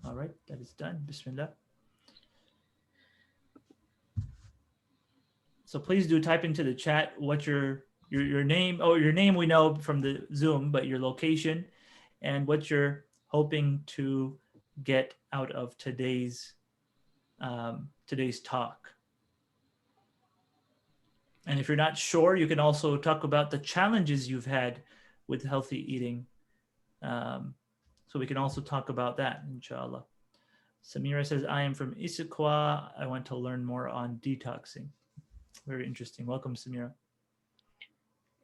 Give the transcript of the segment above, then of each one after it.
All right, that is done. Bismillah. So please do type into the chat what your name. Oh, your name we know from the Zoom, but your location and what you're hoping to get out of today's talk. And if you're not sure, you can also talk about the challenges you've had with healthy eating. Um, so we can also talk about that, inshallah. Samira says, I am from Issaquah. I want to learn more on detoxing. Very interesting. Welcome, Samira.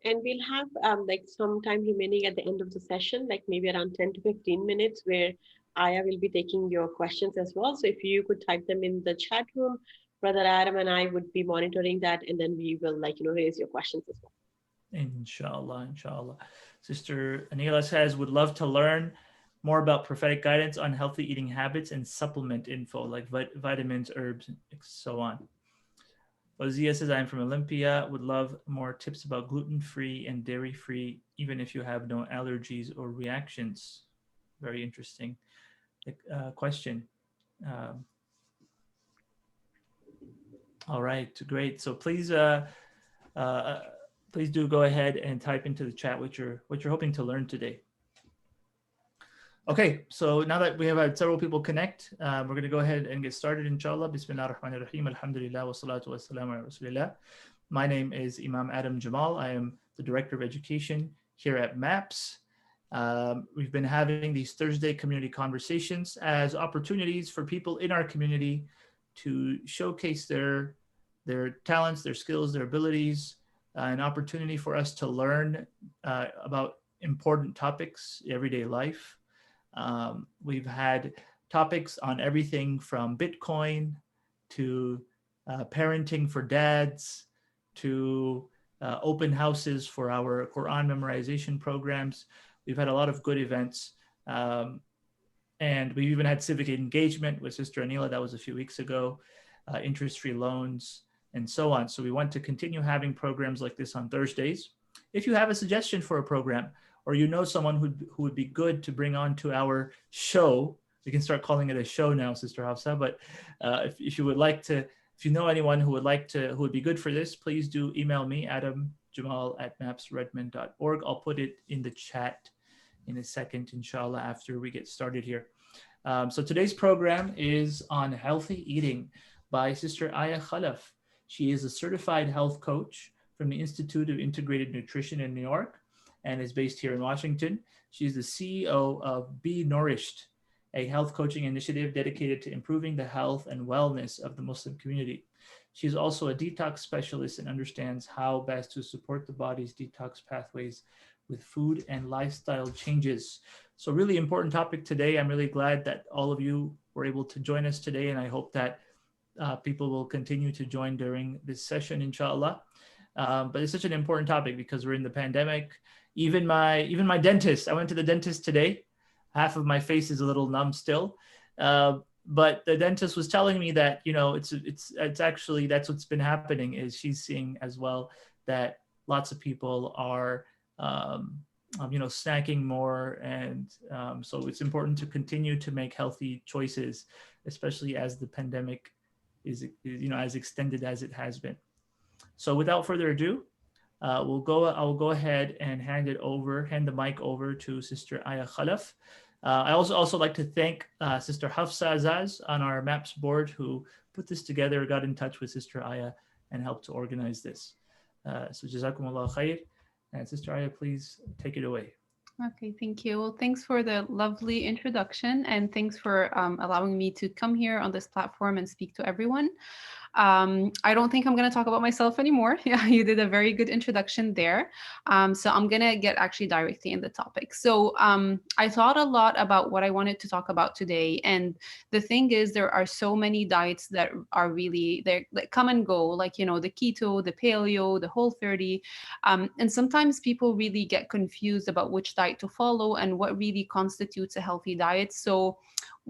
And we'll have like some time remaining at the end of the session, like maybe around 10 to 15 minutes, where Aya will be taking your questions as well. So if you could type them in the chat room, Brother Adam and I would be monitoring that, and then we will raise your questions as well. Inshallah, inshallah. Sister Anila says, would love to learn more about prophetic guidance on healthy eating habits and supplement info like vitamins, herbs, and so on. Ozia says, I'm from Olympia, would love more tips about gluten-free and dairy-free, even if you have no allergies or reactions. Very interesting question. Um, all right, great. So uh, please do go ahead and type into the chat what you're hoping to learn today. Okay, so now that we have had several people connect, we're going to go ahead and get started, inshallah. Bismillah ar-Rahman ar-Rahim, alhamdulillah, wa salatu wa salam ala rasulillah. My name is Imam Adam Jamal. I am the Director of Education here at MAPS. We've been having these Thursday community conversations as opportunities for people in our community to showcase their talents, their skills, their abilities, an opportunity for us to learn about important topics, everyday life. We've had topics on everything from Bitcoin to parenting for dads to open houses for our Quran memorization programs. We've had a lot of good events. And we've even had civic engagement with Sister Anila. That was a few weeks ago, interest-free loans, and so on. So we want to continue having programs like this on Thursdays. If you have a suggestion for a program, or you know someone who would be good to bring on to our show, we can start calling it a show now, Sister Hafsa. But if you would like to, if you know anyone who would be good for this, please do email me, adamjamal@mapsredmond.org. I'll put it in the chat in a second, inshallah, after we get started here. So today's program is on healthy eating by Sister Ayah Khalaf. She is a certified health coach from the Institute of Integrated Nutrition in New York and is based here in Washington. She's the CEO of Be Nourished, a health coaching initiative dedicated to improving the health and wellness of the Muslim community. She's also a detox specialist and understands how best to support the body's detox pathways with food and lifestyle changes. So really important topic today. I'm really glad that all of you were able to join us today, and I hope that people will continue to join during this session, inshallah. But it's such an important topic because we're in the pandemic. Even my dentist, I went to the dentist today. Half of my face is a little numb still. But the dentist was telling me that, it's actually, that's what's been happening, is she's seeing as well that lots of people are, snacking more. And so it's important to continue to make healthy choices, especially as the pandemic is as extended as it has been. So without further ado, I'll go ahead and hand the mic over to Sister Ayah Khalaf. I also like to thank Sister Hafsa Azaz on our MAPS board, who put this together, got in touch with Sister Ayah, and helped to organize this. So Jazakumullah khair. And Sister Ayah, please take it away. Okay, thank you. Well, thanks for the lovely introduction, and thanks for allowing me to come here on this platform and speak to everyone. I don't think I'm going to talk about myself anymore. Yeah, you did a very good introduction there. So I'm going to get actually directly in the topic. So I thought a lot about what I wanted to talk about today. And the thing is, there are so many diets that are really, they come and go, like, the keto, the paleo, the Whole30. And sometimes people really get confused about which diet to follow and what really constitutes a healthy diet. So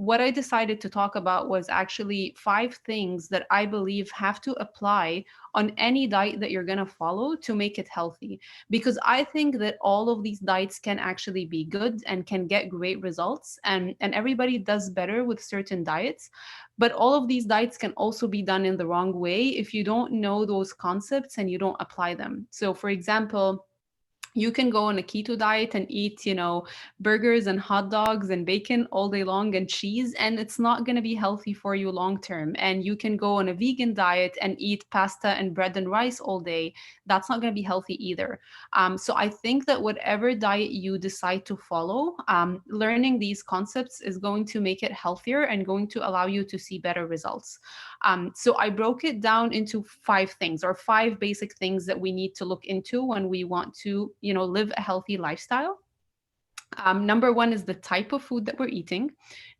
what I decided to talk about was actually 5 things that I believe have to apply on any diet that you're going to follow to make it healthy. Because I think that all of these diets can actually be good and can get great results. And everybody does better with certain diets. But all of these diets can also be done in the wrong way if you don't know those concepts and you don't apply them. So, for example, you can go on a keto diet and eat, burgers and hot dogs and bacon all day long and cheese, and it's not going to be healthy for you long term. And you can go on a vegan diet and eat pasta and bread and rice all day. That's not going to be healthy either. So I think that whatever diet you decide to follow, learning these concepts is going to make it healthier and going to allow you to see better results. So I broke it down into 5 things, or 5 basic things that we need to look into when we want to, live a healthy lifestyle. Number 1 is the type of food that we're eating.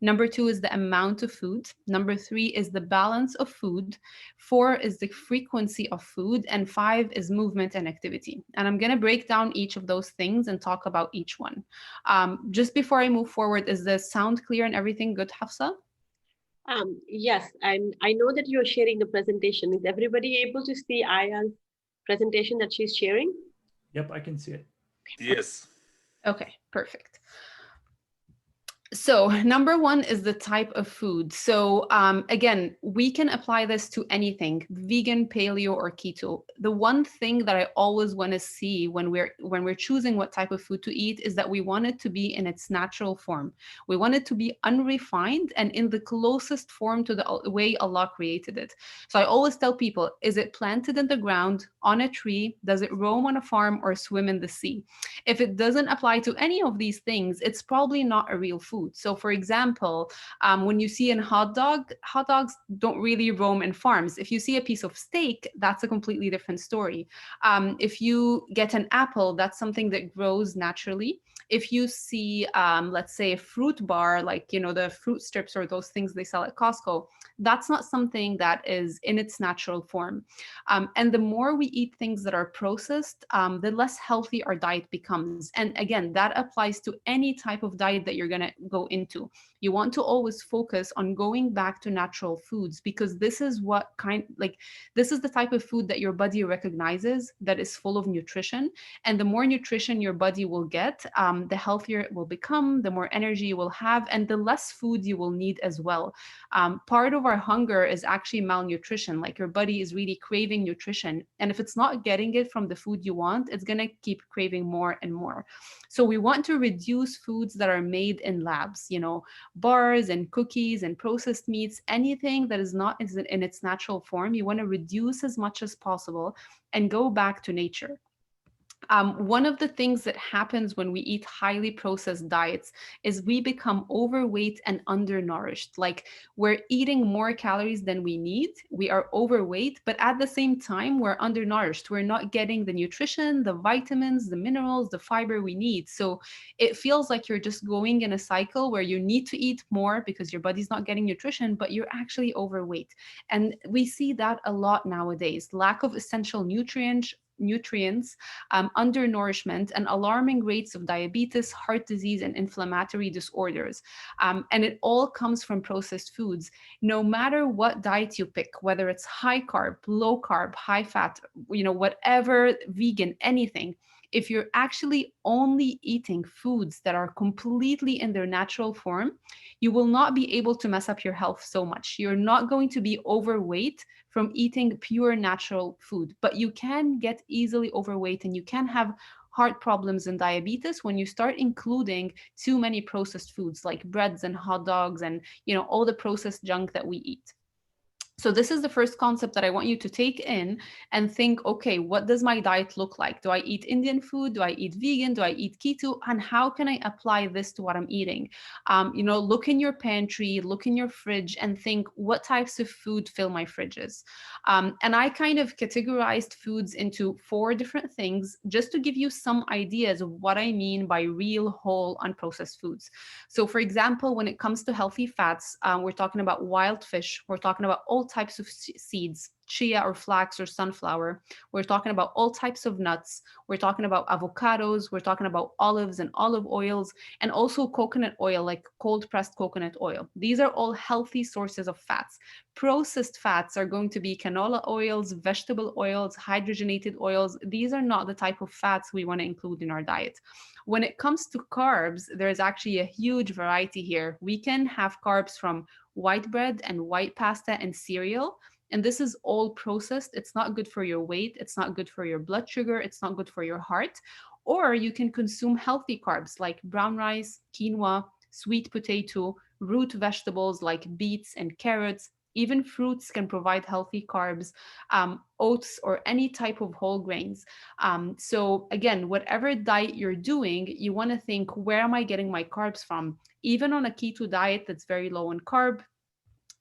Number 2 is the amount of food. Number 3 is the balance of food. 4 is the frequency of food. And 5 is movement and activity. And I'm going to break down each of those things and talk about each one. Just before I move forward, is the sound clear and everything good, Hafsa? Yes, and I know that you're sharing the presentation. Is everybody able to see Aya's presentation that she's sharing? Yep, I can see it. Yes. Okay, perfect. So number 1 is the type of food. So again, we can apply this to anything, vegan, paleo, or keto. The one thing that I always want to see when we're choosing what type of food to eat is that we want it to be in its natural form. We want it to be unrefined and in the closest form to the way Allah created it. So I always tell people, is it planted in the ground, on a tree? Does it roam on a farm or swim in the sea? If it doesn't apply to any of these things, it's probably not a real food. So for example, when you see a hot dogs don't really roam in farms. If you see a piece of steak, that's a completely different story. If you get an apple, that's something that grows naturally. If you see, let's say, a fruit bar, like, the fruit strips or those things they sell at Costco, that's not something that is in its natural form. And the more we eat things that are processed, the less healthy our diet becomes. And again, that applies to any type of diet that you're going to go into. You want to always focus on going back to natural foods, because this is this is the type of food that your body recognizes that is full of nutrition. And the more nutrition your body will get, the healthier it will become, the more energy you will have, and the less food you will need as well. Part of our hunger is actually malnutrition. Like, your body is really craving nutrition. And if it's not getting it from the food you want, it's going to keep craving more and more. So we want to reduce foods that are made in labs, bars and cookies and processed meats, anything that is not in its natural form. You want to reduce as much as possible and go back to nature. One of the things that happens when we eat highly processed diets is we become overweight and undernourished. Like, we're eating more calories than we need. We are overweight, but at the same time, we're undernourished. We're not getting the nutrition, the vitamins, the minerals, the fiber we need. So it feels like you're just going in a cycle where you need to eat more because your body's not getting nutrition, but you're actually overweight. And we see that a lot nowadays. Lack of essential nutrients, undernourishment, and alarming rates of diabetes, heart disease, and inflammatory disorders. And it all comes from processed foods. No matter what diet you pick, whether it's high carb, low carb, high fat, whatever, vegan, anything, if you're actually only eating foods that are completely in their natural form, you will not be able to mess up your health so much. You're not going to be overweight from eating pure natural food, but you can get easily overweight and you can have heart problems and diabetes when you start including too many processed foods like breads and hot dogs and all the processed junk that we eat. So this is the first concept that I want you to take in and think, okay, what does my diet look like? Do I eat Indian food? Do I eat vegan? Do I eat keto? And how can I apply this to what I'm eating? Look in your pantry, look in your fridge and think, what types of food fill my fridges? And I kind of categorized foods into 4 different things just to give you some ideas of what I mean by real, whole, unprocessed foods. So for example, when it comes to healthy fats, we're talking about wild fish, we're talking about all types of seeds, chia or flax or sunflower. We're talking about all types of nuts. We're talking about avocados. We're talking about olives and olive oils, and also coconut oil, like cold pressed coconut oil. These are all healthy sources of fats. Processed fats are going to be canola oils, vegetable oils, hydrogenated oils. These are not the type of fats we want to include in our diet. When it comes to carbs, there's actually a huge variety here. We can have carbs from white bread and white pasta and cereal. And this is all processed. It's not good for your weight. It's not good for your blood sugar. It's not good for your heart. Or you can consume healthy carbs like brown rice, quinoa, sweet potato, root vegetables like beets and carrots. Even fruits can provide healthy carbs, oats, or any type of whole grains. So, again, whatever diet you're doing, you want to think, where am I getting my carbs from? Even on a keto diet that's very low in carb,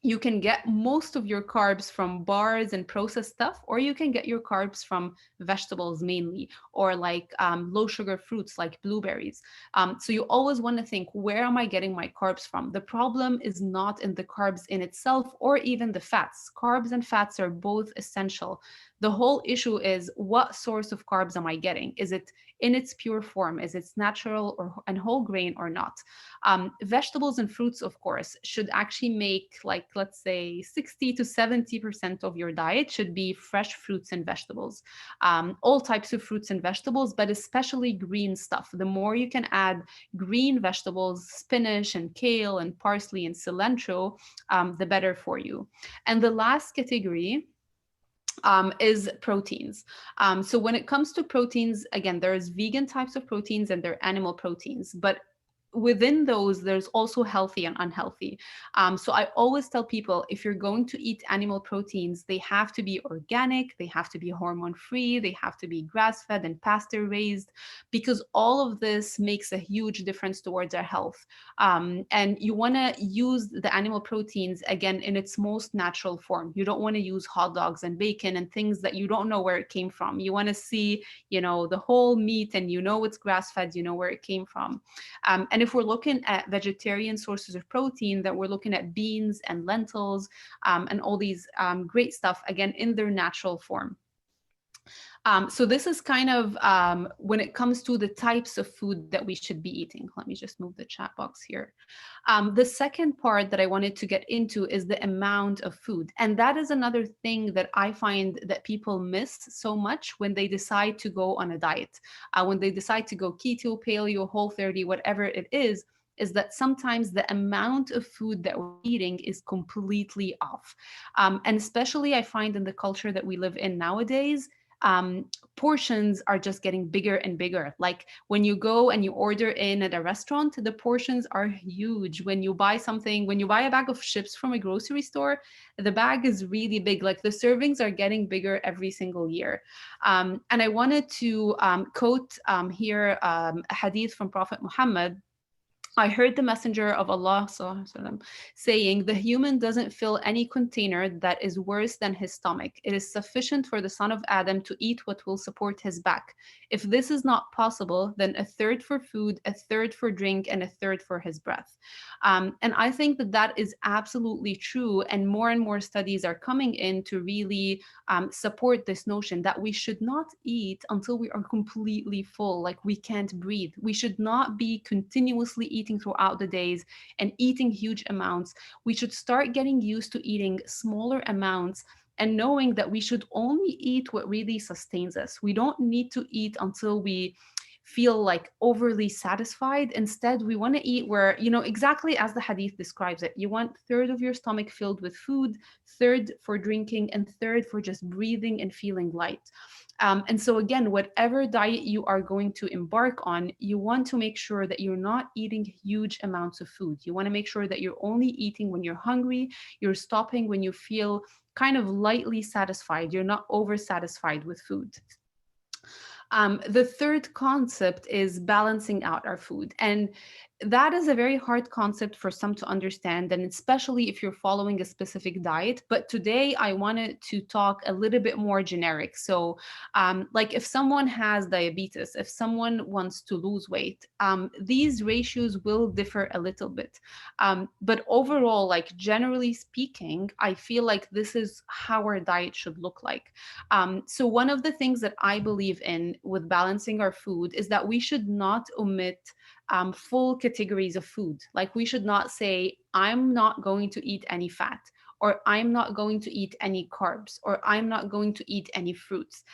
you can get most of your carbs from bars and processed stuff, or you can get your carbs from vegetables mainly, or like low sugar fruits like blueberries. So you always want to think, where am I getting my carbs from? The problem is not in the carbs in itself or even the fats. Carbs and fats are both essential. The whole issue is, what source of carbs am I getting? Is it in its pure form? Is it natural or and whole grain or not? Vegetables and fruits, of course, should actually make, like, let's say 60 to 70% of your diet should be fresh fruits and vegetables. All types of fruits and vegetables, but especially green stuff. The more you can add green vegetables, spinach and kale and parsley and cilantro, the better for you. And the last category is proteins. So when it comes to proteins, again, there's vegan types of proteins and there are animal proteins, but within those, there's also healthy and unhealthy. So I always tell people, if you're going to eat animal proteins, they have to be organic, they have to be hormone free, they have to be grass fed and pasture raised, because all of this makes a huge difference towards our health. And you want to use the animal proteins, again, in its most natural form. You don't want to use hot dogs and bacon and things that you don't know where it came from. You want to see, the whole meat, and it's grass fed, where it came from. And if we're looking at vegetarian sources of protein, that we're looking at beans and lentils, and all these great stuff, again, in their natural form. So this is kind of when it comes to the types of food that we should be eating. Let me just move the chat box here. The second part that I wanted to get into is the amount of food. And that is another thing that I find that people miss so much when they decide to go on a diet. When they decide to go keto, paleo, Whole30, whatever it is that sometimes the amount of food that we're eating is completely off. And especially I find in the culture that we live in nowadays, portions are just getting bigger and bigger. Like when you go and you order in at a restaurant, the portions are huge. When you buy a bag of chips from a grocery store, the bag is really big. Like the servings are getting bigger every single year. And I wanted to quote here a hadith from Prophet Muhammad. I heard the Messenger of Allah saying, the human doesn't fill any container that is worse than his stomach. It is sufficient for the son of Adam to eat what will support his back. If this is not possible, then a third for food, a third for drink, and a third for his breath. And I think that is absolutely true. And more studies are coming in to really support this notion that we should not eat until we are completely full, like we can't breathe. We should not be continuously eating throughout the days and eating huge amounts. We should start getting used to eating smaller amounts and knowing that we should only eat what really sustains us. We don't need to eat until we feel like overly satisfied. Instead, we want to eat where, exactly as the hadith describes it. You want third of your stomach filled with food, third for drinking, and third for just breathing and feeling light. And so again, whatever diet you are going to embark on, you want to make sure that you're not eating huge amounts of food. You want to make sure that you're only eating when you're hungry, you're stopping when you feel kind of lightly satisfied, you're not oversatisfied with food. The third concept is balancing out our food. And that is a very hard concept for some to understand, and especially if you're following a specific diet. But today I wanted to talk a little bit more generic. So, like if someone has diabetes, if someone wants to lose weight, these ratios will differ a little bit. But overall, like generally speaking, I feel like this is how our diet should look like. So, one of the things that I believe in with balancing our food is that we should not omit full categories of food. Like we should not say, I'm not going to eat any fat, or I'm not going to eat any carbs, or I'm not going to eat any fruits.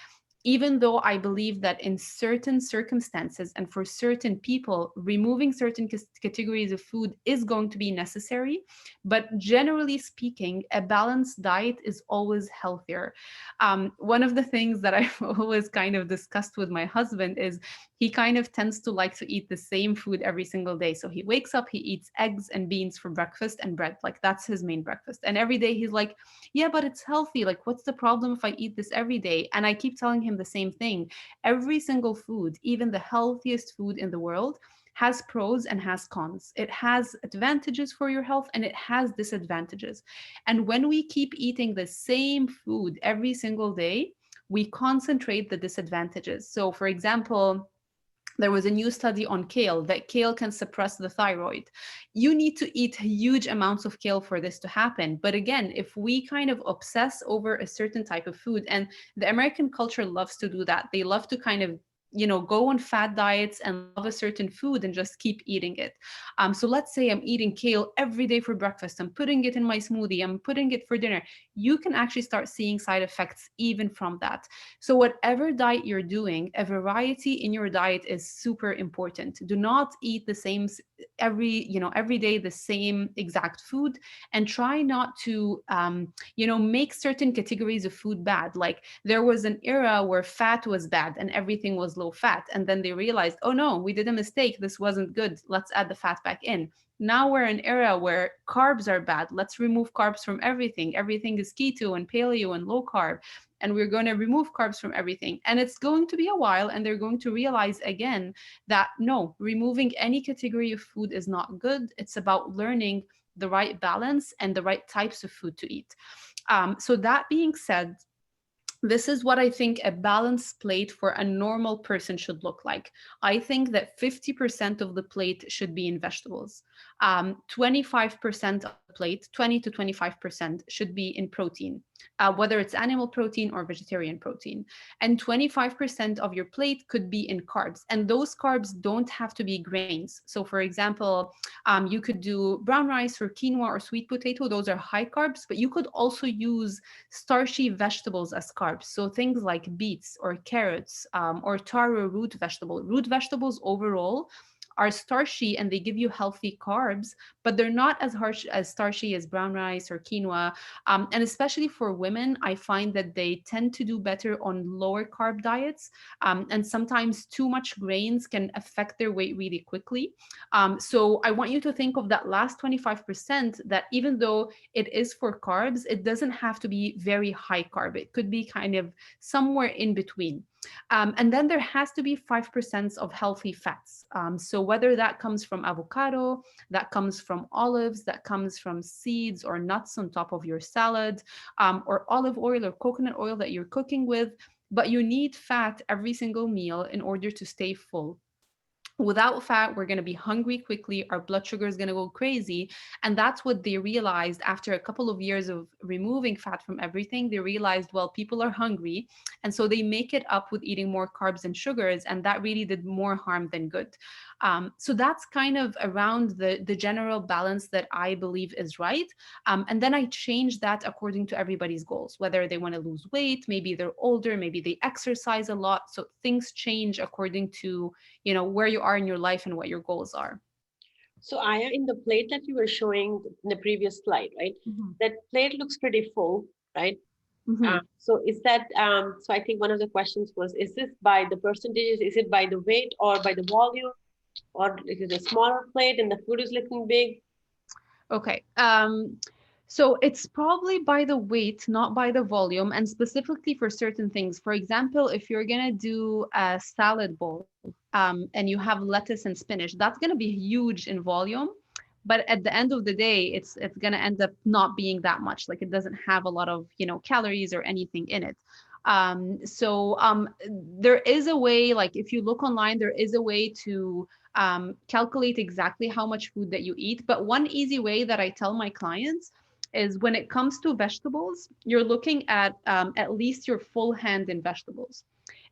Even though I believe that in certain circumstances and for certain people, removing certain categories of food is going to be necessary. But generally speaking, a balanced diet is always healthier. One of the things that I've always kind of discussed with my husband is he kind of tends to like to eat the same food every single day. So he wakes up, he eats eggs and beans for breakfast and bread. Like that's his main breakfast. And every day he's like, yeah, but it's healthy. Like, what's the problem if I eat this every day? And I keep telling him the same thing. Every single food, even the healthiest food in the world, has pros and has cons. It has advantages for your health and it has disadvantages. And when we keep eating the same food every single day, we concentrate the disadvantages. So, for example, there was a new study on kale that kale can suppress the thyroid. You need to eat huge amounts of kale for this to happen. But again, if we kind of obsess over a certain type of food, and the American culture loves to do that, they love to kind of go on fat diets and love a certain food and just keep eating it. So let's say I'm eating kale every day for breakfast. I'm putting it in my smoothie. I'm putting it for dinner. You can actually start seeing side effects even from that. So whatever diet you're doing, a variety in your diet is super important. Do not eat the same every day the same exact food, and try not to make certain categories of food bad. Like there was an era where fat was bad and everything was low fat, and then they realized, oh no, we did a mistake, this wasn't good, let's add the fat back in. Now we're in an era where carbs are bad, let's remove carbs from everything. Everything is keto and paleo and low carb, and we're going to remove carbs from everything. And it's going to be a while, and they're going to realize again that no, removing any category of food is not good. It's about learning the right balance and the right types of food to eat. So that being said, this is what I think a balanced plate for a normal person should look like. I think that 50% of the plate should be in vegetables. 25% of the plate, 20 to 25% should be in protein, whether it's animal protein or vegetarian protein. And 25% of your plate could be in carbs. And those carbs don't have to be grains. So for example, you could do brown rice or quinoa or sweet potato. Those are high carbs, but you could also use starchy vegetables as carbs. So things like beets or carrots or taro root vegetable. Root vegetables overall are starchy and they give you healthy carbs, but they're not as harsh as starchy as brown rice or quinoa. And especially for women, I find that they tend to do better on lower carb diets. And sometimes too much grains can affect their weight really quickly. So I want you to think of that last 25% that even though it is for carbs, it doesn't have to be very high carb. It could be kind of somewhere in between. And then there has to be 5% of healthy fats. So whether that comes from avocado, that comes from olives, that comes from seeds or nuts on top of your salad, or olive oil or coconut oil that you're cooking with, but you need fat every single meal in order to stay full. Without fat, we're going to be hungry quickly. Our blood sugar is going to go crazy. And that's what they realized after a couple of years of removing fat from everything. They realized, well, people are hungry. And so they make it up with eating more carbs and sugars. And that really did more harm than good. So that's kind of around the general balance that I believe is right. And then I change that according to everybody's goals, whether they want to lose weight, maybe they're older, maybe they exercise a lot. So things change according to, where you are in your life and what your goals are. So Ayah, in the plate that you were showing in the previous slide, right? Mm-hmm. That plate looks pretty full, right? Mm-hmm. So is that, so I think one of the questions was, is this by the percentages? Is it by the weight or by the volume? Or is it a smaller plate and the food is looking big? Okay. So it's probably by the weight, not by the volume, and specifically for certain things. For example, if you're gonna do a salad bowl, and you have lettuce and spinach, that's gonna be huge in volume. But at the end of the day, it's gonna end up not being that much. Like it doesn't have a lot of, calories or anything in it. So there is a way, like if you look online, there is a way to calculate exactly how much food that you eat. But one easy way that I tell my clients is when it comes to vegetables, you're looking at least your full hand in vegetables.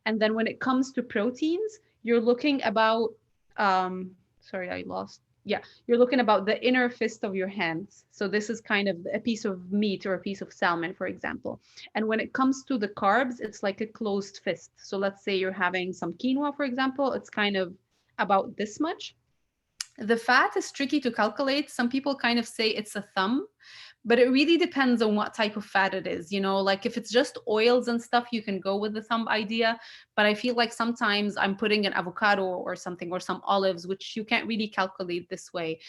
And then when it comes to proteins, you're looking about, sorry, I lost. Yeah, you're looking about the inner fist of your hands. So this is kind of a piece of meat or a piece of salmon, for example. And when it comes to the carbs, it's like a closed fist. So let's say you're having some quinoa, for example, it's kind of about this much. The fat is tricky to calculate. Some people kind of say it's a thumb, but it really depends on what type of fat it is. Like if it's just oils and stuff, you can go with the thumb idea. But I feel like sometimes I'm putting an avocado or something or some olives, which you can't really calculate this way.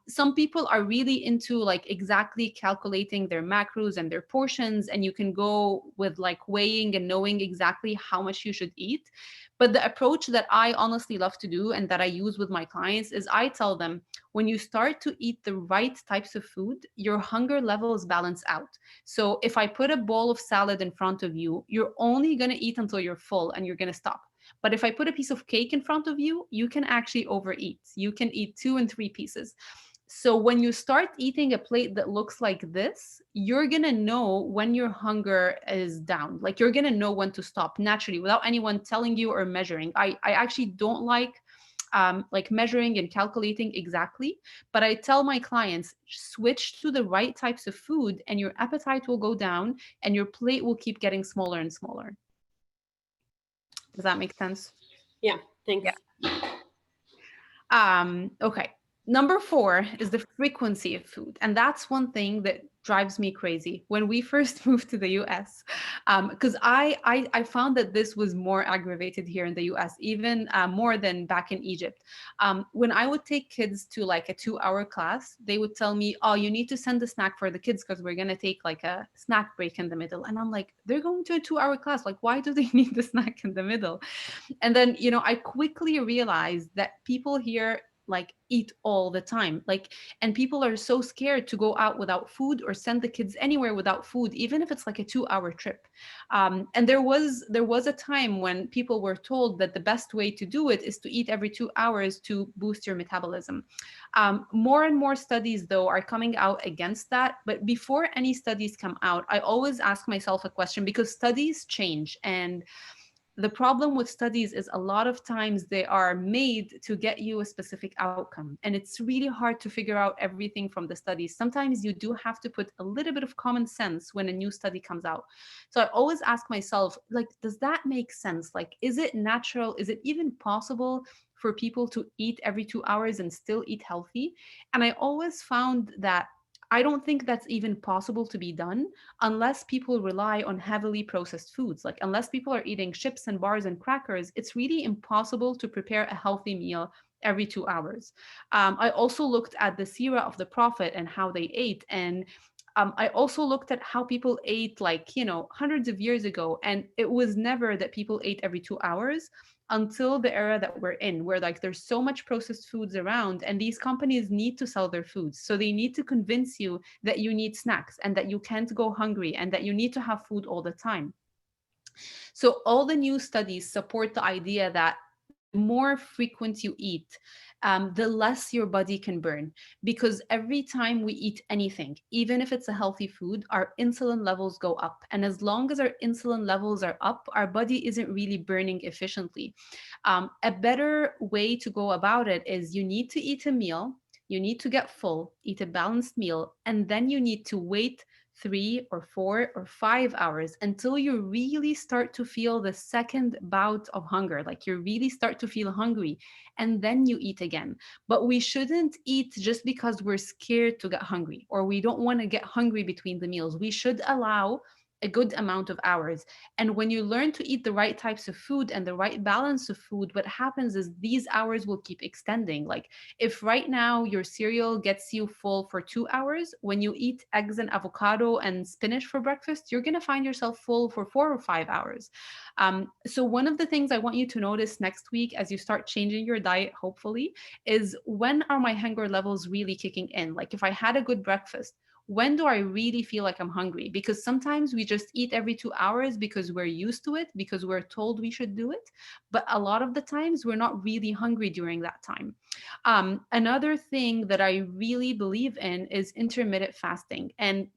Some people are really into like exactly calculating their macros and their portions, and you can go with like weighing and knowing exactly how much you should eat. But the approach that I honestly love to do and that I use with my clients is I tell them, when you start to eat the right types of food, your hunger levels balance out. So if I put a bowl of salad in front of you, you're only going to eat until you're full and you're going to stop. But if I put a piece of cake in front of you, you can actually overeat. You can eat 2 and 3 pieces. So when you start eating a plate that looks like this, you're going to know when your hunger is down. Like you're going to know when to stop naturally without anyone telling you or measuring. I actually don't like measuring and calculating exactly, but I tell my clients, switch to the right types of food and your appetite will go down and your plate will keep getting smaller and smaller. Does that make sense? Yeah, thanks. Yeah. Okay. Number 4 is the frequency of food. And that's one thing that drives me crazy. When we first moved to the US, because I found that this was more aggravated here in the US, even more than back in Egypt. When I would take kids to like a 2-hour class, they would tell me, oh, you need to send a snack for the kids because we're going to take like a snack break in the middle. And I'm like, they're going to a 2-hour class. Like, why do they need the snack in the middle? And then, I quickly realized that people here like eat all the time, like, and people are so scared to go out without food or send the kids anywhere without food, even if it's like a 2-hour trip. And there was a time when people were told that the best way to do it is to eat every 2 hours to boost your metabolism. More and more studies though are coming out against that, but before any studies come out, I always ask myself a question, because studies change. And the problem with studies is a lot of times they are made to get you a specific outcome. And it's really hard to figure out everything from the studies. Sometimes you do have to put a little bit of common sense when a new study comes out. So I always ask myself, like, does that make sense? Like, is it natural? Is it even possible for people to eat every 2 hours and still eat healthy? And I always found that I don't think that's even possible to be done unless people rely on heavily processed foods. Like, unless people are eating chips and bars and crackers, it's really impossible to prepare a healthy meal every 2 hours. I also looked at the seerah of the Prophet and how they ate. And I also looked at how people ate, like, hundreds of years ago. And it was never that people ate every 2 hours until the era that we're in, where like there's so much processed foods around and these companies need to sell their foods. So they need to convince you that you need snacks and that you can't go hungry and that you need to have food all the time. So all the new studies support the idea that the more frequent you eat, the less your body can burn. Because every time we eat anything, even if it's a healthy food, our insulin levels go up. And as long as our insulin levels are up, our body isn't really burning efficiently. A better way to go about it is you need to eat a meal, you need to get full, eat a balanced meal, and then you need to wait 3 or 4 or 5 hours until you really start to feel the second bout of hunger, like you really start to feel hungry, and then you eat again. But we shouldn't eat just because we're scared to get hungry or we don't want to get hungry between the meals. We should allow a good amount of hours. And when you learn to eat the right types of food and the right balance of food, what happens is these hours will keep extending. Like if right now your cereal gets you full for 2 hours, when you eat eggs and avocado and spinach for breakfast, you're going to find yourself full for 4 or 5 hours. So one of the things I want you to notice next week as you start changing your diet, hopefully, is when are my hunger levels really kicking in? Like if I had a good breakfast, when do I really feel like I'm hungry? Because sometimes we just eat every 2 hours because we're used to it, because we're told we should do it. But a lot of the times we're not really hungry during that time. Another thing that I really believe in is intermittent fasting. And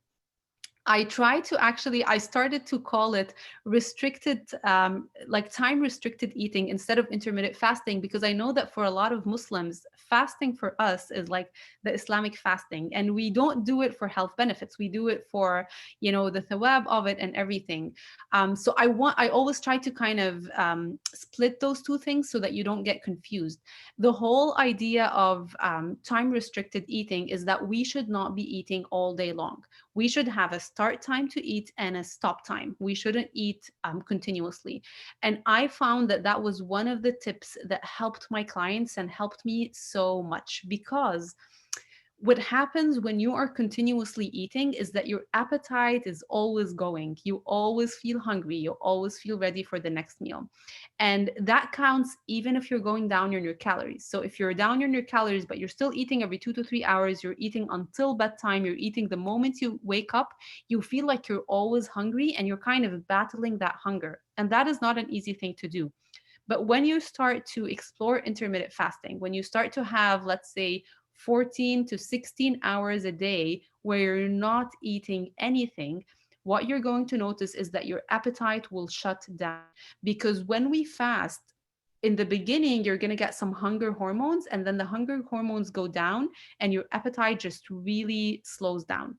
I try to actually, I started to call it restricted, like time restricted eating instead of intermittent fasting, because I know that for a lot of Muslims, fasting for us is like the Islamic fasting. And we don't do it for health benefits. We do it for, the thawab of it and everything. So I always try to kind of split those two things so that you don't get confused. The whole idea of time restricted eating is that we should not be eating all day long. We should have a start time to eat and a stop time. We shouldn't eat continuously. And I found that that was one of the tips that helped my clients and helped me so much, because what happens when you are continuously eating is that your appetite is always going. You always feel hungry. You always feel ready for the next meal. And that counts even if you're going down on your calories. So if you're down on your calories, but you're still eating every 2 to 3 hours, you're eating until bedtime, you're eating the moment you wake up, you feel like you're always hungry and you're kind of battling that hunger. And that is not an easy thing to do. But when you start to explore intermittent fasting, when you start to have, let's say, 14 to 16 hours a day where you're not eating anything, what you're going to notice is that your appetite will shut down. Because when we fast, in the beginning, you're going to get some hunger hormones, and then the hunger hormones go down, and your appetite just really slows down.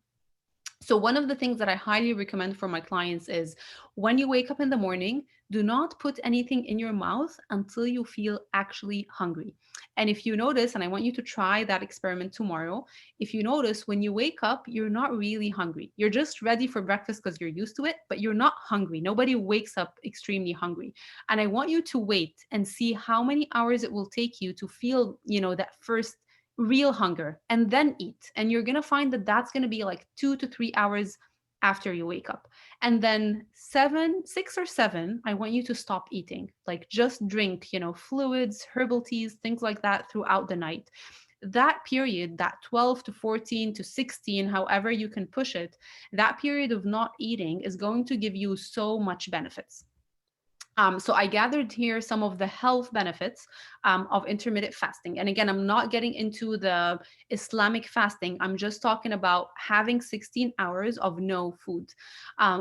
So, one of the things that I highly recommend for my clients is when you wake up in the morning, do not put anything in your mouth until you feel actually hungry. And if you notice, and I want you to try that experiment tomorrow, if you notice when you wake up, you're not really hungry. You're just ready for breakfast because you're used to it, but you're not hungry. Nobody wakes up extremely hungry. And I want you to wait and see how many hours it will take you to feel, that first real hunger, and then eat. And you're going to find that that's going to be like 2 to 3 hours after you wake up. And then 6 or 7, I want you to stop eating. Like just drink, fluids, herbal teas, things like that throughout the night. That period, that 12 to 14 to 16, however you can push it, that period of not eating is going to give you so much benefits. So I gathered here some of the health benefits of intermittent fasting. And again, I'm not getting into the Islamic fasting. I'm just talking about having 16 hours of no food.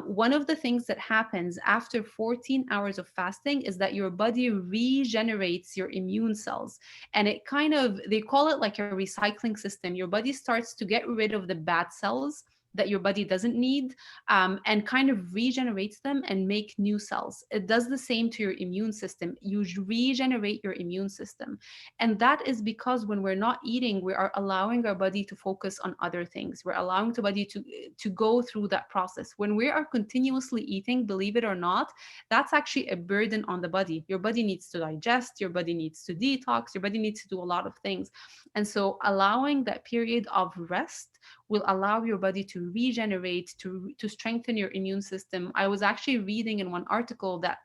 One of the things that happens after 14 hours of fasting is that your body regenerates your immune cells. And it kind of, they call it like a recycling system. Your body starts to get rid of the bad cells that your body doesn't need, and kind of regenerates them and make new cells. It does the same to your immune system. You regenerate your immune system. And that is because when we're not eating, we are allowing our body to focus on other things. We're allowing the body to go through that process. When we are continuously eating, believe it or not, that's actually a burden on the body. Your body needs to digest, your body needs to detox, your body needs to do a lot of things. And so allowing that period of rest will allow your body to regenerate, to strengthen your immune system. I was actually reading in one article that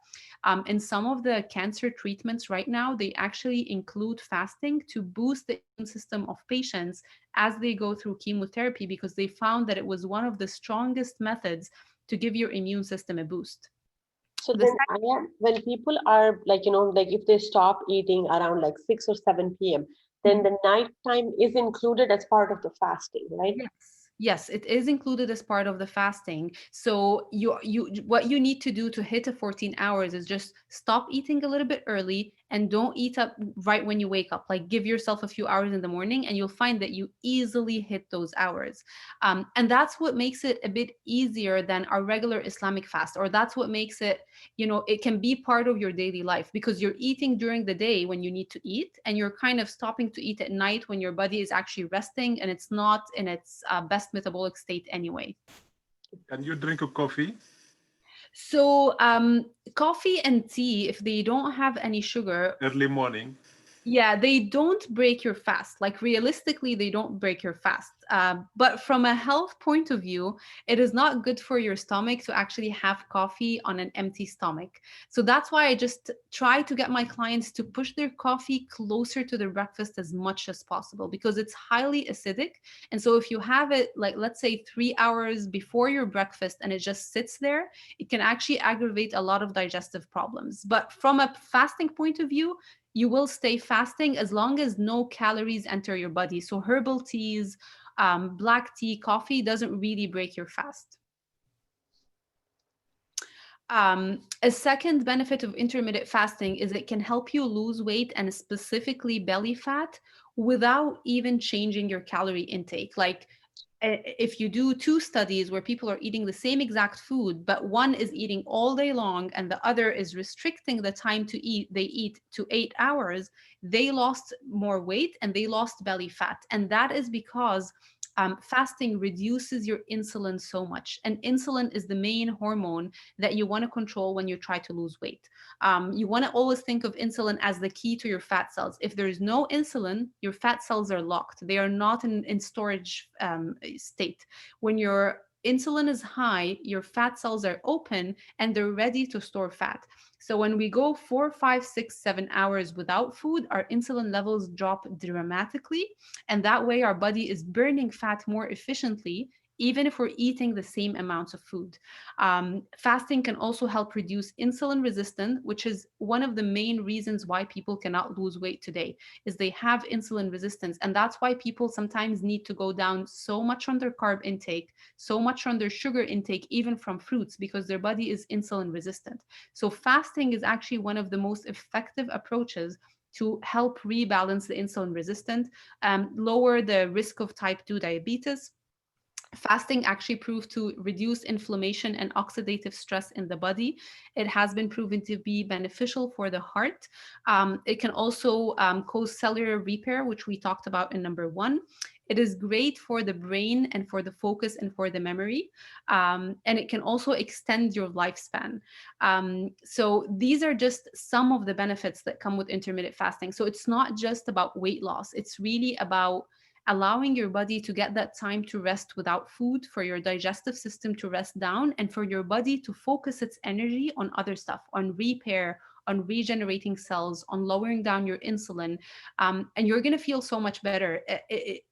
in some of the cancer treatments right now, they actually include fasting to boost the immune system of patients as they go through chemotherapy, because they found that it was one of the strongest methods to give your immune system a boost. So then, Ayah, when people are like, like if they stop eating around like 6 or 7 p.m., then the night time is included as part of the fasting, right? Yes, it is included as part of the fasting. So you what you need to do to hit a 14 hours is just stop eating a little bit early and don't eat up right when you wake up. Like give yourself a few hours in the morning and you'll find that you easily hit those hours. And that's what makes it a bit easier than our regular Islamic fast, or that's what makes it, it can be part of your daily life because you're eating during the day when you need to eat, and you're kind of stopping to eat at night when your body is actually resting and it's not in its best metabolic state anyway. Can you drink a coffee? So coffee and tea, if they don't have any sugar, Early morning. yeah, they don't break your fast. Like realistically, they don't break your fast. But from a health point of view, it is not good for your stomach to actually have coffee on an empty stomach. So that's why I just try to get my clients to push their coffee closer to their breakfast as much as possible because it's highly acidic. And so if you have it, like let's say 3 hours before your breakfast and it just sits there, it can actually aggravate a lot of digestive problems. But from a fasting point of view, you will stay fasting as long as no calories enter your body. So herbal teas, black tea, coffee doesn't really break your fast. A second benefit of intermittent fasting is it can help you lose weight and specifically belly fat without even changing your calorie intake. Like if you do two studies where people are eating the same exact food, but one is eating all day long and the other is restricting the time to eat, they eat to 8 hours, they lost more weight and they lost belly fat. And that is because fasting reduces your insulin so much. And insulin is the main hormone that you want to control when you try to lose weight. You want to always think of insulin as the key to your fat cells. If there's no insulin, your fat cells are locked. They are not in storage state. When your insulin is high, your fat cells are open and they're ready to store fat. So when we go 4, 5, 6, 7 hours without food, our insulin levels drop dramatically. And that way our body is burning fat more efficiently, even if we're eating the same amounts of food. Fasting can also help reduce insulin resistance, which is one of the main reasons why people cannot lose weight today, is they have insulin resistance. And that's why people sometimes need to go down so much on their carb intake, so much on their sugar intake, even from fruits, because their body is insulin resistant. So fasting is actually one of the most effective approaches to help rebalance the insulin resistant, lower the risk of type 2 diabetes. Fasting actually proved to reduce inflammation and oxidative stress in the body. It has been proven to be beneficial for the heart. It can also cause cellular repair, which we talked about in number 1. It is great for the brain and for the focus and for the memory. And it can also extend your lifespan. So these are just some of the benefits that come with intermittent fasting. So it's not just about weight loss. It's really about allowing your body to get that time to rest without food, for your digestive system to rest down, and for your body to focus its energy on other stuff, on repair, on regenerating cells, on lowering down your insulin. And you're going to feel so much better.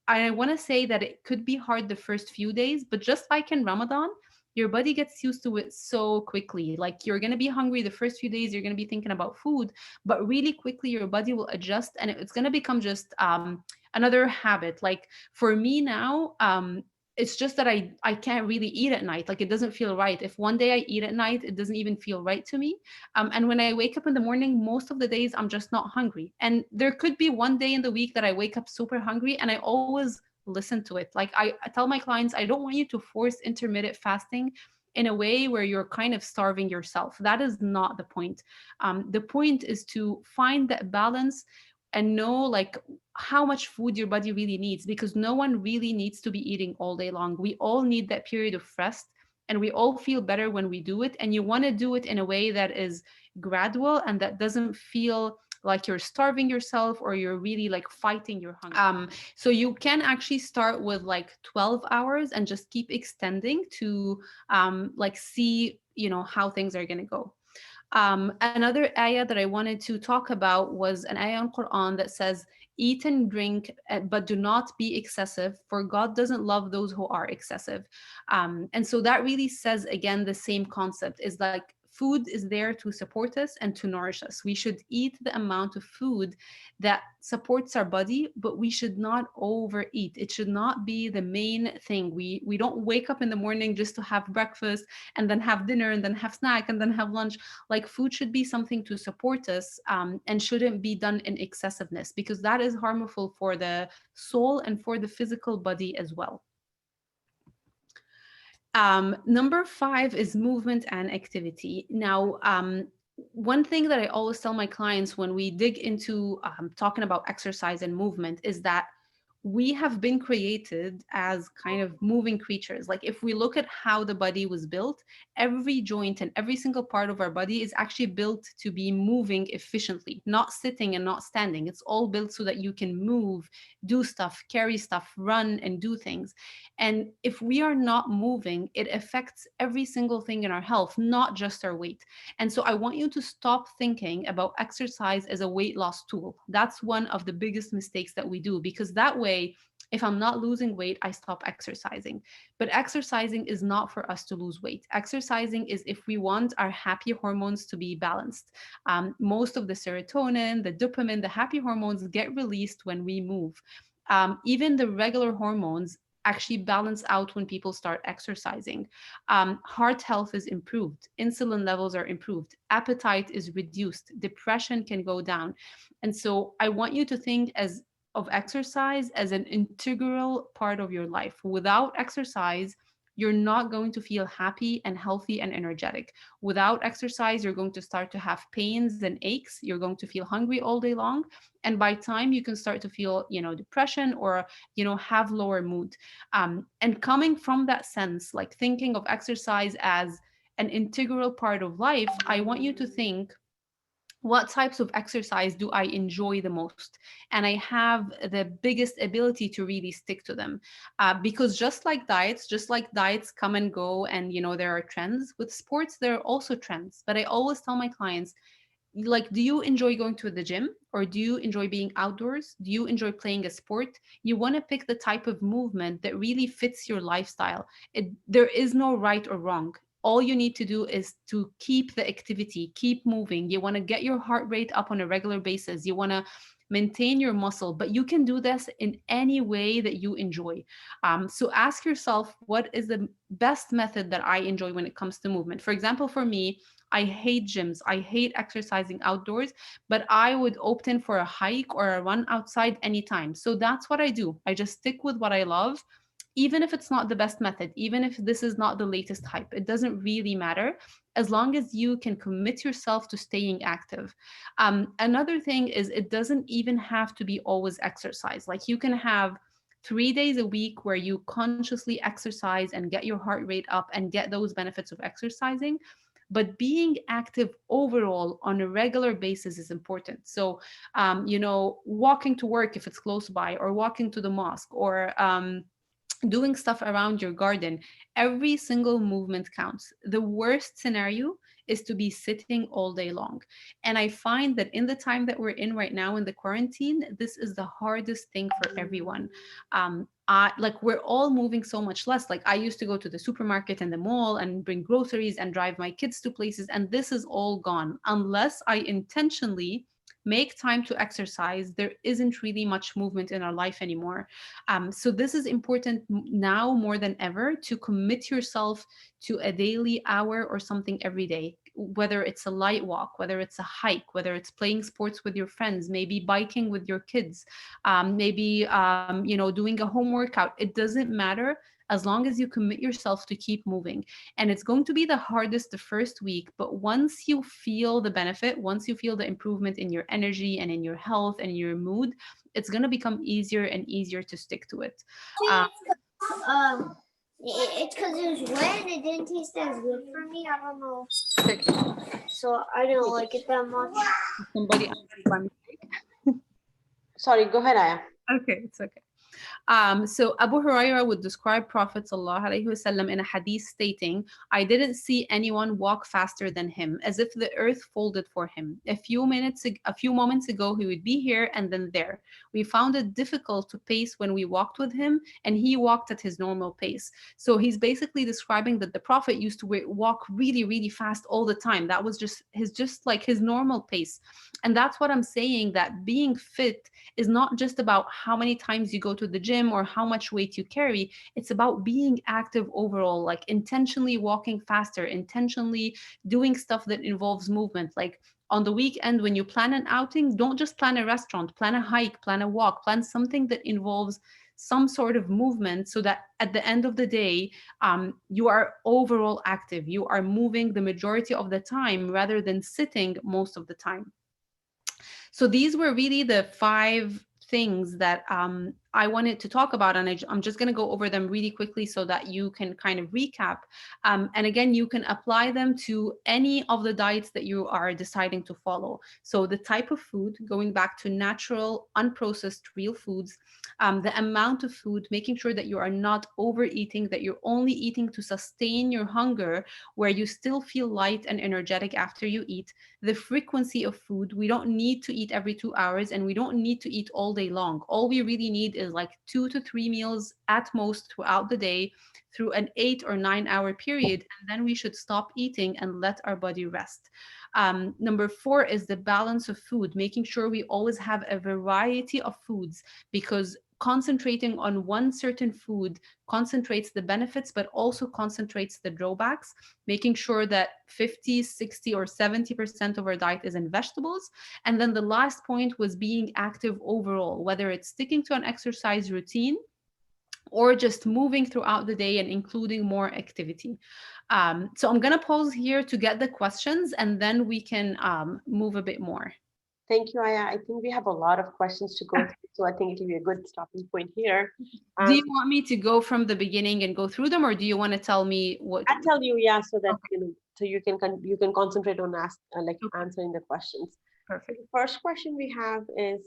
I want to say that it could be hard the first few days, but just like in Ramadan, your body gets used to it so quickly. Like you're going to be hungry the first few days, you're going to be thinking about food, but really quickly your body will adjust and it's going to become just another habit. Like for me now, it's just that I can't really eat at night. Like it doesn't feel right. If one day I eat at night, it doesn't even feel right to me. And when I wake up in the morning, most of the days I'm just not hungry. And there could be one day in the week that I wake up super hungry, and I always listen to it. Like I tell my clients, I don't want you to force intermittent fasting in a way where you're kind of starving yourself. That is not the point. The point is to find that balance and know like how much food your body really needs, because no one really needs to be eating all day long. We all need that period of rest, and we all feel better when we do it. And you want to do it in a way that is gradual and that doesn't feel like you're starving yourself or you're really like fighting your hunger. So you can actually start with like 12 hours and just keep extending to like see, you know, how things are going to go. Another ayah that I wanted to talk about was an ayah in Quran that says, eat and drink, but do not be excessive, for God doesn't love those who are excessive. And so that really says, again, the same concept is like, food is there to support us and to nourish us. We should eat the amount of food that supports our body, but we should not overeat. It should not be the main thing. We don't wake up in the morning just to have breakfast and then have dinner and then have snack and then have lunch. Like food should be something to support us, and shouldn't be done in excessiveness, because that is harmful for the soul and for the physical body as well. Number 5 is movement and activity. Now, one thing that I always tell my clients when we dig into talking about exercise and movement is that we have been created as kind of moving creatures. Like if we look at how the body was built, every joint and every single part of our body is actually built to be moving efficiently, not sitting and not standing. It's all built so that you can move, do stuff, carry stuff, run and do things. And if we are not moving, it affects every single thing in our health, not just our weight. And so I want you to stop thinking about exercise as a weight loss tool. That's one of the biggest mistakes that we do, because that way, if I'm not losing weight, I stop exercising. But exercising is not for us to lose weight. Exercising is if we want our happy hormones to be balanced. Most of the serotonin, the dopamine, the happy hormones get released when we move. Even the regular hormones actually balance out when people start exercising. Heart health is improved, insulin levels are improved, appetite is reduced, depression can go down. And so I want you to think as of exercise as an integral part of your life. Without exercise, you're not going to feel happy and healthy and energetic. Without exercise, you're going to start to have pains and aches. You're going to feel hungry all day long. And by time you can start to feel, depression or, have lower mood. And coming from that sense, like thinking of exercise as an integral part of life, I want you to think, what types of exercise do I enjoy the most? And I have the biggest ability to really stick to them. Because just like diets come and go, and there are trends with sports, there are also trends. But I always tell my clients, like, do you enjoy going to the gym, or do you enjoy being outdoors? Do you enjoy playing a sport? You want to pick the type of movement that really fits your lifestyle. There is no right or wrong. All you need to do is to keep the activity, keep moving. You want to get your heart rate up on a regular basis. You want to maintain your muscle, but you can do this in any way that you enjoy. So ask yourself, what is the best method that I enjoy when it comes to movement? For example, for me, I hate gyms. I hate exercising outdoors, but I would opt in for a hike or a run outside anytime. So that's what I do. I just stick with what I love, even if it's not the best method, even if this is not the latest hype. It doesn't really matter as long as you can commit yourself to staying active. Another thing is, it doesn't even have to be always exercise. Like you can have 3 days a week where you consciously exercise and get your heart rate up and get those benefits of exercising. But being active overall on a regular basis is important. So, walking to work if it's close by, or walking to the mosque, or doing stuff around your garden. Every single movement counts. The worst scenario is to be sitting all day long. And I find that in the time that we're in right now in the quarantine, this is the hardest thing for everyone. Like we're all moving so much less. Like I used to go to the supermarket and the mall and bring groceries and drive my kids to places, and this is all gone. Unless I intentionally make time to exercise, there isn't really much movement in our life anymore. So this is important now more than ever, to commit yourself to a daily hour or something every day, whether it's a light walk, whether it's a hike, whether it's playing sports with your friends, maybe biking with your kids, maybe doing a home workout. It doesn't matter, as long as you commit yourself to keep moving. And it's going to be the hardest the first week, but once you feel the benefit, once you feel the improvement in your energy and in your health and your mood, it's going to become easier and easier to stick to it. It's because it was wet and it didn't taste as good for me. I don't know. So I didn't like it that much. Somebody answered by mistake. Sorry, go ahead, Ayah. Okay, it's okay. So Abu Huraira would describe Prophet ﷺ in a hadith stating, I didn't see anyone walk faster than him, as if the earth folded for him. A few moments ago, he would be here and then there. We found it difficult to pace when we walked with him, and he walked at his normal pace. So he's basically describing that the Prophet used to walk really, really fast all the time. That was just his normal pace. And that's what I'm saying, that being fit is not just about how many times you go to the gym or how much weight you carry. It's about being active overall, like intentionally walking faster, intentionally doing stuff that involves movement. Like on the weekend, when you plan an outing, don't just plan a restaurant, plan a hike, plan a walk, plan something that involves some sort of movement, so that at the end of the day, you are overall active. You are moving the majority of the time rather than sitting most of the time. So these were really the 5 things that I wanted to talk about, and I'm just going to go over them really quickly so that you can kind of recap. And again, you can apply them to any of the diets that you are deciding to follow. So the type of food, going back to natural, unprocessed, real foods, the amount of food, making sure that you are not overeating, that you're only eating to sustain your hunger, where you still feel light and energetic after you eat, the frequency of food. We don't need to eat every 2 hours, and we don't need to eat all day long. All we really need is like 2 to 3 meals at most throughout the day through an 8 or 9 hour period. And then we should stop eating and let our body rest. Number four is the balance of food, making sure we always have a variety of foods, because concentrating on one certain food concentrates the benefits but also concentrates the drawbacks, making sure that 50, 60, or 70% of our diet is in vegetables. And then the last point was being active overall, whether it's sticking to an exercise routine or just moving throughout the day and including more activity. So I'm going to pause here to get the questions, and then we can move a bit more. Thank you, Ayah. I think we have a lot of questions to go through, so I think it will be a good stopping point here. Do you want me to go from the beginning and go through them, or do you want to tell me what? I'll tell you, yeah, so that Okay. so you can concentrate on Okay. answering the questions. Perfect. The first question we have is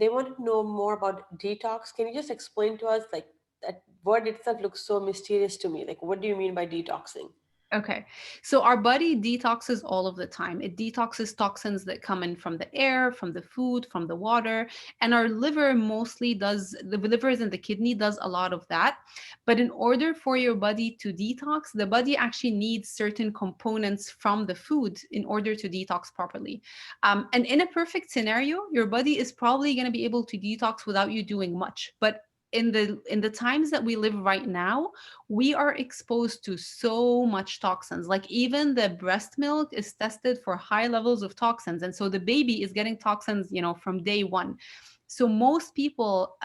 they want to know more about detox. Can you just explain to us, like, that word itself looks so mysterious to me. Like, what do you mean by detoxing? Okay. So our body detoxes all of the time. It detoxes toxins that come in from the air, from the food, from the water. And our liver mostly does, the livers and the kidney does a lot of that. But in order for your body to detox, the body actually needs certain components from the food in order to detox properly. And in a perfect scenario, your body is probably going to be able to detox without you doing much. But in the times that we live right now, we are exposed to so much toxins. Like even the breast milk is tested for high levels of toxins, and so the baby is getting toxins, from day one. So most people,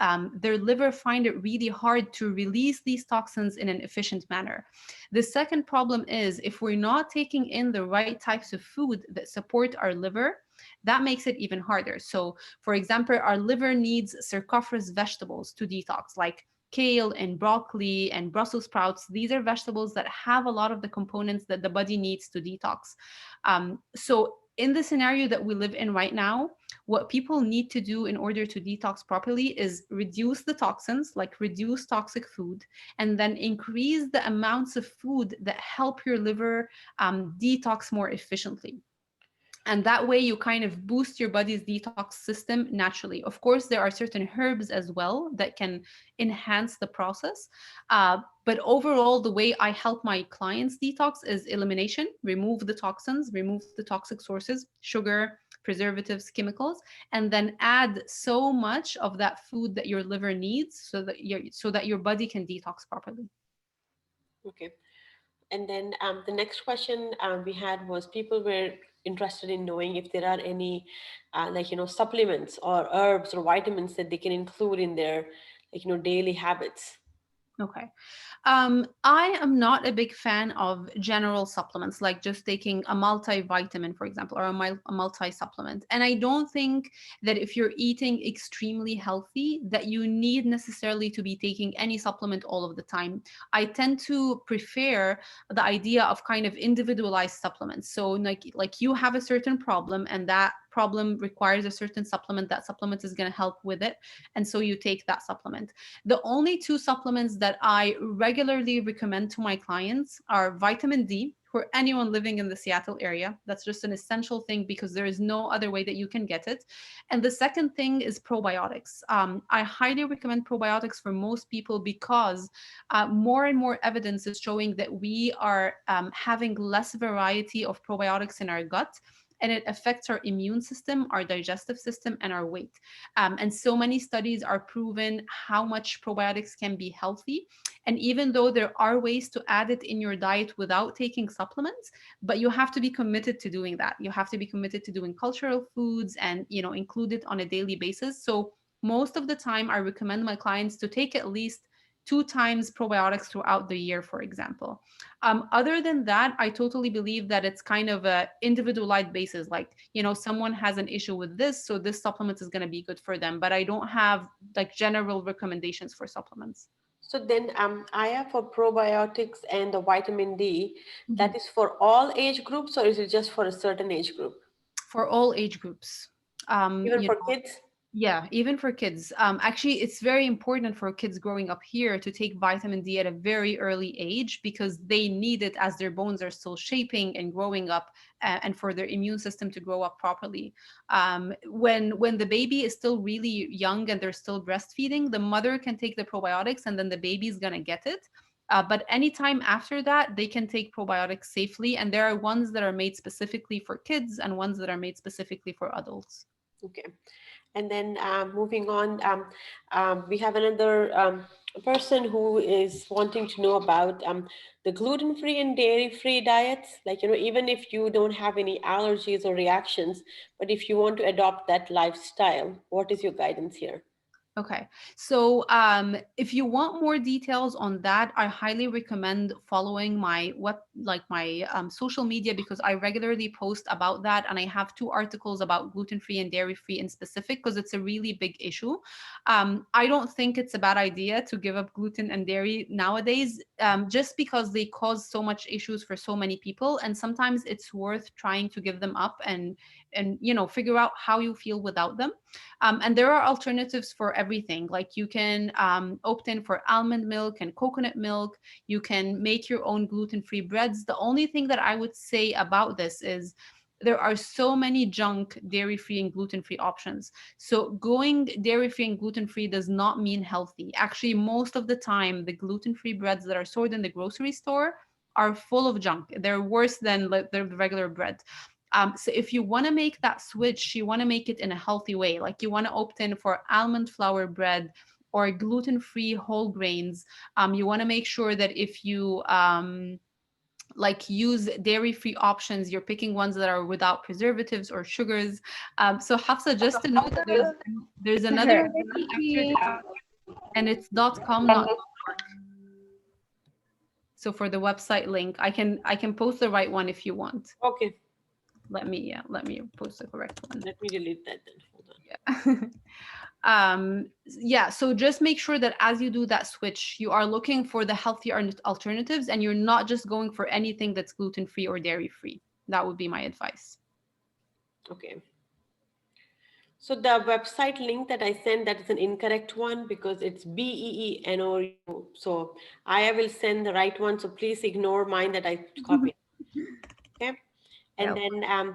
their liver find it really hard to release these toxins in an efficient manner. The second problem is if we're not taking in the right types of food that support our liver, that makes it even harder. So, for example, our liver needs circiferous vegetables to detox, like kale and broccoli and Brussels sprouts. These are vegetables that have a lot of the components that the body needs to detox. So in the scenario that we live in right now, what people need to do in order to detox properly is reduce the toxins, like reduce toxic food, and then increase the amounts of food that help your liver detox more efficiently. And that way you kind of boost your body's detox system naturally. Of course, there are certain herbs as well that can enhance the process. But overall, the way I help my clients detox is elimination: remove the toxins, remove the toxic sources, sugar, preservatives, chemicals, and then add so much of that food that your liver needs so that your body can detox properly. Okay. And then the next question we had was, people were interested in knowing if there are any supplements or herbs or vitamins that they can include in their daily habits. Okay. I am not a big fan of general supplements, like just taking a multivitamin, for example, or a multi-supplement. And I don't think that if you're eating extremely healthy, that you need necessarily to be taking any supplement all of the time. I tend to prefer the idea of kind of individualized supplements. So like you have a certain problem, and that problem requires a certain supplement. That supplement is going to help with it. And so you take that supplement. The only two supplements that I regularly recommend to my clients are vitamin D for anyone living in the Seattle area. That's just an essential thing because there is no other way that you can get it. And the second thing is probiotics. I highly recommend probiotics for most people because more and more evidence is showing that we are having less variety of probiotics in our gut, and it affects our immune system, our digestive system, and our weight. And so many studies are proven how much probiotics can be healthy. And even though there are ways to add it in your diet without taking supplements, but you have to be committed to doing that. You have to be committed to doing cultural foods and, include it on a daily basis. So most of the time, I recommend my clients to take at least 2 times probiotics throughout the year, for example. Other than that, I totally believe that it's kind of a individualized basis. Like, someone has an issue with this, so this supplement is going to be good for them. But I don't have like general recommendations for supplements. So then, Aya, for probiotics and the vitamin D, that is for all age groups, or is it just for a certain age group? For all age groups. Even for kids? Yeah, even for kids. Actually, it's very important for kids growing up here to take vitamin D at a very early age because they need it as their bones are still shaping and growing up, and for their immune system to grow up properly. When the baby is still really young and they're still breastfeeding, the mother can take the probiotics and then the baby's gonna get it. But anytime after that, they can take probiotics safely. And there are ones that are made specifically for kids and ones that are made specifically for adults. Okay. And then moving on, we have another person who is wanting to know about the gluten-free and dairy-free diets. Like, even if you don't have any allergies or reactions, but if you want to adopt that lifestyle, what is your guidance here? Okay, so if you want more details on that, I highly recommend following my social media because I regularly post about that, and I have 2 articles about gluten-free and dairy-free in specific because it's a really big issue. I don't think it's a bad idea to give up gluten and dairy nowadays, just because they cause so much issues for so many people, and sometimes it's worth trying to give them up and figure out how you feel without them. And there are alternatives for everything. Like you can opt in for almond milk and coconut milk. You can make your own gluten-free breads. The only thing that I would say about this is there are so many junk dairy-free and gluten-free options. So going dairy-free and gluten-free does not mean healthy. Actually, most of the time, the gluten-free breads that are sold in the grocery store are full of junk. They're worse than the regular bread. So if you want to make that switch, you want to make it in a healthy way. Like you want to opt in for almond flour bread or gluten-free whole grains. You want to make sure that if you use dairy-free options, you're picking ones that are without preservatives or sugars. So Hafsa, just to know that there's another and it's .com, not .org. So for the website link, I can post the right one if you want. Okay. Let me post the correct one. Let me delete that then. Hold on. Yeah. So just make sure that as you do that switch, you are looking for the healthier alternatives and you're not just going for anything that's gluten-free or dairy-free. That would be my advice. Okay. So the website link that I sent, that is an incorrect one because it's BEENOU. So I will send the right one. So please ignore mine that I copied. Okay. And then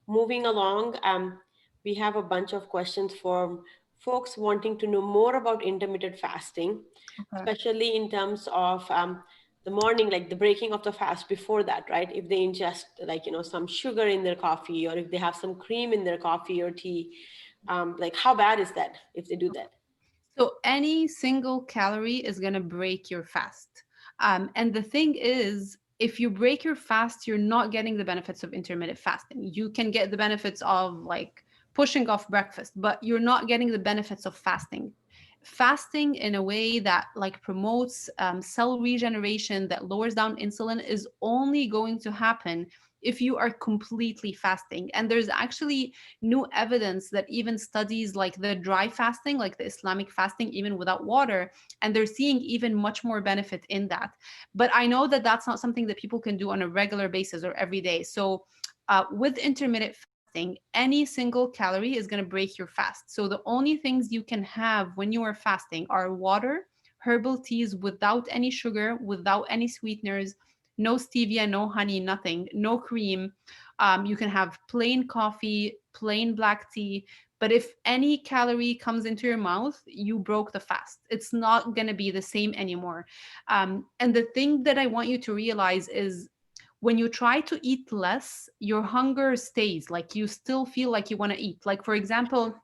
moving along, we have a bunch of questions from folks wanting to know more about intermittent fasting, especially in terms of the morning, like the breaking of the fast before that, right? If they ingest some sugar in their coffee, or if they have some cream in their coffee or tea, like how bad is that if they do that? So any single calorie is going to break your fast. And the thing is, if you break your fast, you're not getting the benefits of intermittent fasting. You can get the benefits of pushing off breakfast, but you're not getting the benefits of fasting. Fasting in a way that promotes cell regeneration, that lowers down insulin, is only going to happen if you are completely fasting. And there's actually new evidence that even studies like the dry fasting, like the Islamic fasting, even without water, and they're seeing even much more benefit in that. But I know that that's not something that people can do on a regular basis or every day. So with intermittent fasting, any single calorie is going to break your fast. So the only things you can have when you are fasting are water, herbal teas without any sugar, without any sweeteners, no stevia, no honey, nothing, no cream. You can have plain coffee, plain black tea. But if any calorie comes into your mouth, you broke the fast. It's not going to be the same anymore. And the thing that I want you to realize is when you try to eat less, your hunger stays. Like you still feel like you want to eat. Like, for example,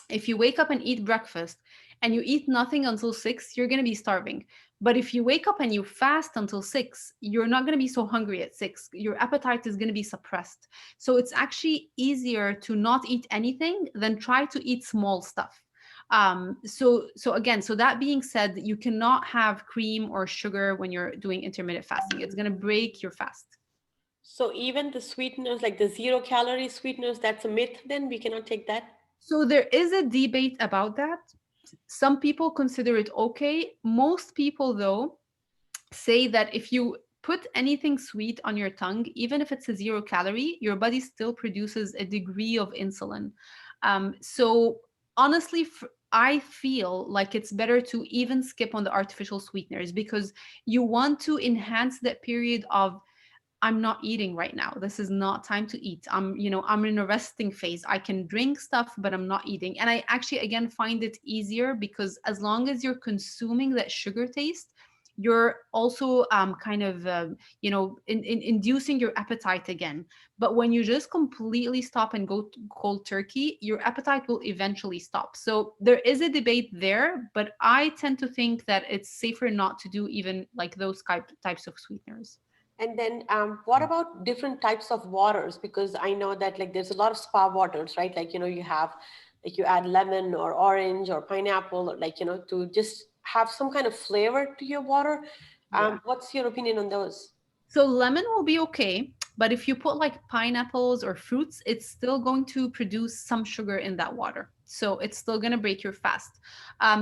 if you wake up and eat breakfast and you eat nothing until 6, you're going to be starving. But if you wake up and you fast until 6, you're not going to be so hungry at 6. Your appetite is going to be suppressed. So it's actually easier to not eat anything than try to eat small stuff. So again, so that being said, you cannot have cream or sugar when you're doing intermittent fasting. It's going to break your fast. So even the sweeteners, like the 0-calorie sweeteners, that's a myth then? We cannot take that? So there is a debate about that. Some people consider it okay. Most people, though, say that if you put anything sweet on your tongue, even if it's a 0-calorie, your body still produces a degree of insulin. So honestly, I feel like it's better to even skip on the artificial sweeteners, because you want to enhance that period of, I'm not eating right now. This is not time to eat. I'm in a resting phase. I can drink stuff, but I'm not eating. And I actually, again, find it easier, because as long as you're consuming that sugar taste, you're also kind of, inducing your appetite again. But when you just completely stop and go cold turkey, your appetite will eventually stop. So there is a debate there, but I tend to think that it's safer not to do even like those types of sweeteners. And then what about different types of waters? Because I know that like there's a lot of spa waters, right? Like, you have, like you add lemon or orange or pineapple, or like, to just have some kind of flavor to your water. Yeah. What's your opinion on those? So lemon will be okay, but if you put like pineapples or fruits, it's still going to produce some sugar in that water. So it's still going to break your fast.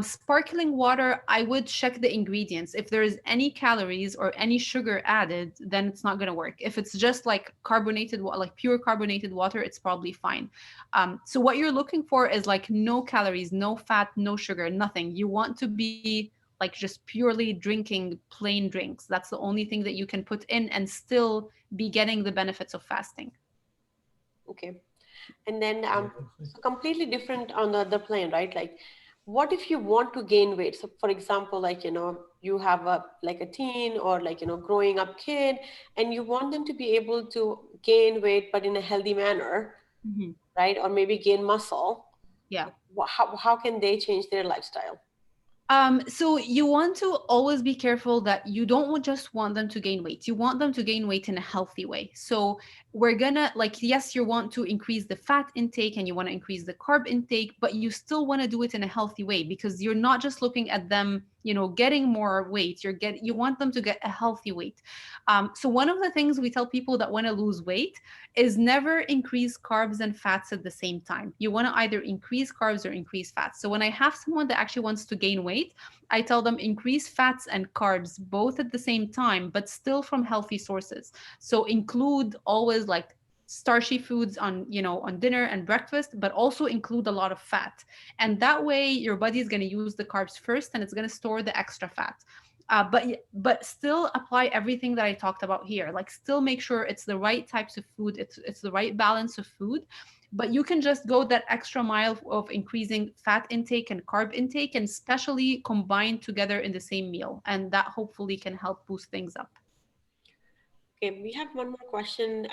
Sparkling water, I would check the ingredients. If there is any calories or any sugar added, then it's not going to work. If it's just like carbonated, like pure carbonated water, it's probably fine. So what you're looking for is like no calories, no fat, no sugar, nothing. You want to be like just purely drinking plain drinks. That's the only thing that you can put in and still be getting the benefits of fasting. Okay. And then so completely different on the other plane, right? Like, what if you want to gain weight? So for example, like, you have a teen or like, growing up kid, and you want them to be able to gain weight, but in a healthy manner, Mm-hmm. right? Or maybe gain muscle. Yeah. How can they change their lifestyle? So you want to always be careful that you don't just want them to gain weight. You want them to gain weight in a healthy way. So we're gonna, like, yes, you want to increase the fat intake and you want to increase the carb intake, but you still want to do it in a healthy way, because you're not just looking at them, getting more weight. You want them to get a healthy weight. So one of the things we tell people that want to lose weight is never increase carbs and fats at the same time. You want to either increase carbs or increase fats. So when I have someone that actually wants to gain weight, I tell them increase fats and carbs both at the same time, but still from healthy sources. So include always like starchy foods on dinner and breakfast, but also include a lot of fat. And that way your body is going to use the carbs first and it's going to store the extra fat. But still apply everything that I talked about here. Like still make sure it's the right types of food, it's the right balance of food. But you can just go that extra mile of increasing fat intake and carb intake, and especially combined together in the same meal. And that hopefully can help boost things up. Okay, we have one more question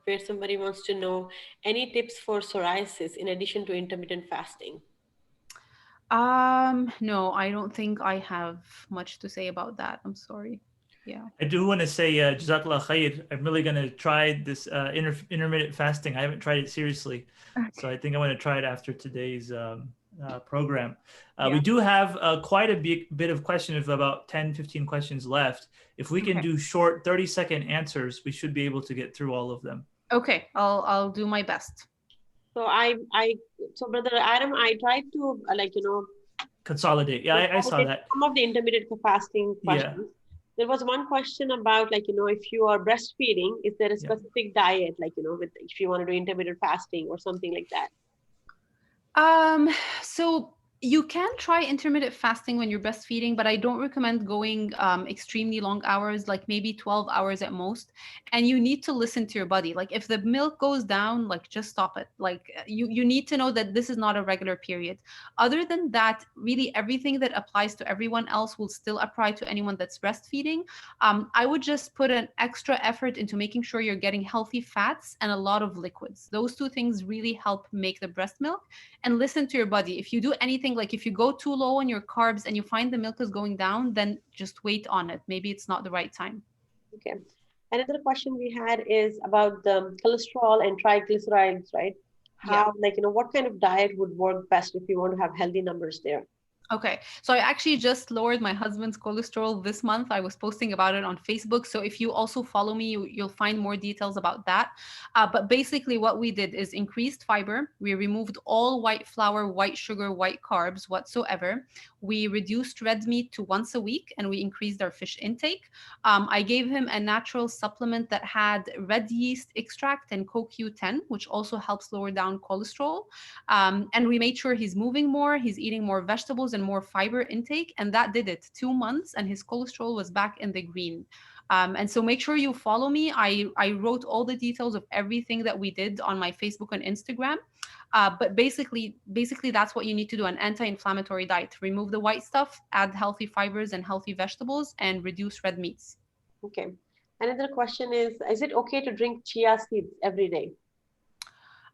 where somebody wants to know any tips for psoriasis in addition to intermittent fasting. No, I don't think I have much to say about that. I'm sorry. Yeah. I do want to say, Jazakallah khair. I'm really going to try this intermittent fasting. I haven't tried it seriously. Okay. So I think I want to try it after today's program. Yeah. We do have quite a bit of questions, about 10, 15 questions left. If we can Okay. do short 30-second answers, we should be able to get through all of them. Okay, I'll do my best. So so Brother Adam, I tried to Consolidate. Yeah, I saw that. Some of the intermittent fasting questions. Yeah. There was one question about if you are breastfeeding, is there a specific diet if you want to do intermittent fasting or something like that? So you can try intermittent fasting when you're breastfeeding, but I don't recommend going extremely long hours, like maybe 12 hours at most. And you need to listen to your body. Like if the milk goes down, like just stop it. Like you need to know that this is not a regular period. Other than that, really everything that applies to everyone else will still apply to anyone that's breastfeeding. I would just put an extra effort into making sure you're getting healthy fats and a lot of liquids. Those two things really help make the breast milk. And listen to your body. If you do anything, like if you go too low on your carbs and you find the milk is going down, then just wait on it. Maybe it's not the right time. Okay. Another question we had is about the cholesterol and triglycerides, right? Yeah. how, like, what kind of diet would work best if you want to have healthy numbers there? Okay, so I actually just lowered my husband's cholesterol this month. I was posting about it on Facebook. So if you also follow me, you'll find more details about that. But basically, what we did is increased fiber. We removed all white flour, white sugar, white carbs whatsoever. We reduced red meat to once a week, and we increased our fish intake. I gave him a natural supplement that had red yeast extract and CoQ10, which also helps lower down cholesterol. And we made sure he's moving more, he's eating more vegetables and more fiber intake. And that did it. 2 months, and his cholesterol was back in the green. And so make sure you follow me. I wrote all the details of everything that we did on my Facebook and Instagram. But basically, that's what you need to do: an anti-inflammatory diet. Remove the white stuff, add healthy fibers and healthy vegetables, and reduce red meats. Okay. Another question is it okay to drink chia seeds every day?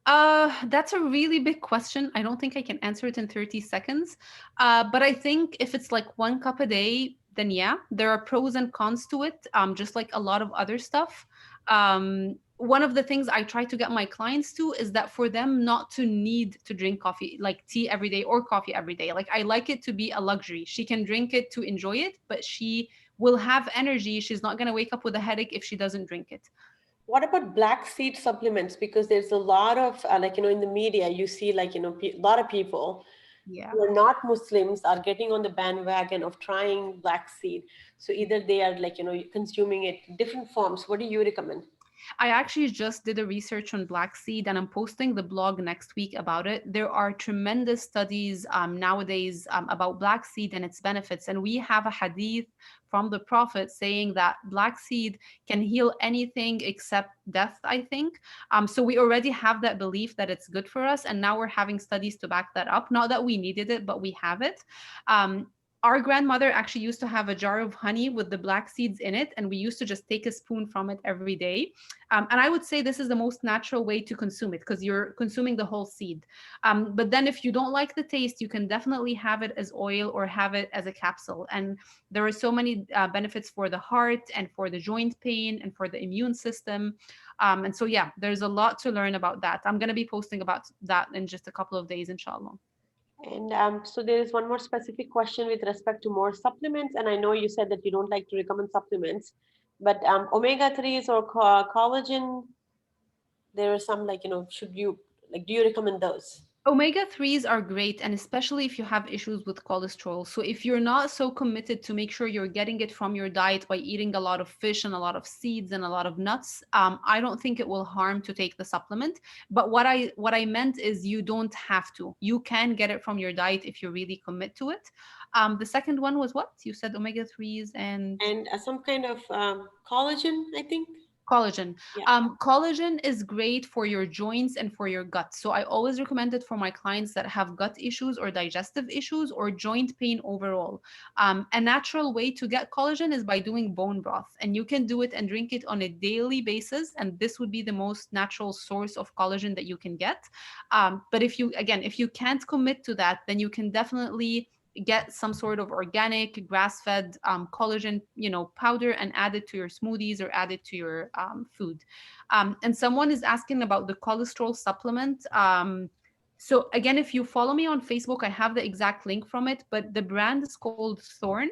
That's a really big question. I don't think I can answer it in 30 seconds. But I think if it's like 1 cup a day, then yeah, there are pros and cons to it, just like a lot of other stuff. One of the things I try to get my clients to is that for them not to need to drink coffee, like tea every day or coffee every day. Like I like it to be a luxury. She can drink it to enjoy it, but she will have energy. She's not going to wake up with a headache if she doesn't drink it. What about black seed supplements? Because there's a lot of, like, in the media, you see, like, a lot of people Yeah. who are not Muslims are getting on the bandwagon of trying black seed. So either they are, like, consuming it in different forms. What do you recommend? I actually just did a research on black seed, and I'm posting the blog next week about it. There are tremendous studies nowadays about black seed and its benefits. And we have a hadith from the Prophet saying that black seed can heal anything except death, I think. So we already have that belief that it's good for us. And now we're having studies to back that up. Not that we needed it, but we have it. Our grandmother actually used to have a jar of honey with the black seeds in it, and we used to just take a spoon from it every day. And I would say this is the most natural way to consume it because you're consuming the whole seed. But then if you don't like the taste, you can definitely have it as oil or have it as a capsule. And there are so many benefits for the heart and for the joint pain and for the immune system. And so, yeah, there's a lot to learn about that. I'm going to be posting about that in just a couple of days, inshallah. And so there is one more specific question with respect to more supplements. And I know you said that you don't like to recommend supplements, but omega-3s or collagen, there are some, like, should you, like, do you recommend those? Omega 3s are great, and especially if you have issues with cholesterol. So, if you're not so committed to make sure you're getting it from your diet by eating a lot of fish and a lot of seeds and a lot of nuts, I don't think it will harm to take the supplement. But what I meant is you don't have to. You can get it from your diet if you really commit to it. The second one was what? You said omega 3s and And some kind of collagen, I think. collagen. Yeah. Collagen is great for your joints and for your gut. So I always recommend it for my clients that have gut issues or digestive issues or joint pain overall. A natural way to get collagen is by doing bone broth, and you can do it and drink it on a daily basis. And this would be the most natural source of collagen that you can get. But if you can't commit to that, then you can definitely get some sort of organic grass-fed collagen powder and add it to your smoothies or add it to your food. And someone is asking about the cholesterol supplement. So again, if you follow me on Facebook, I have the exact link from it, but the brand is called Thorn.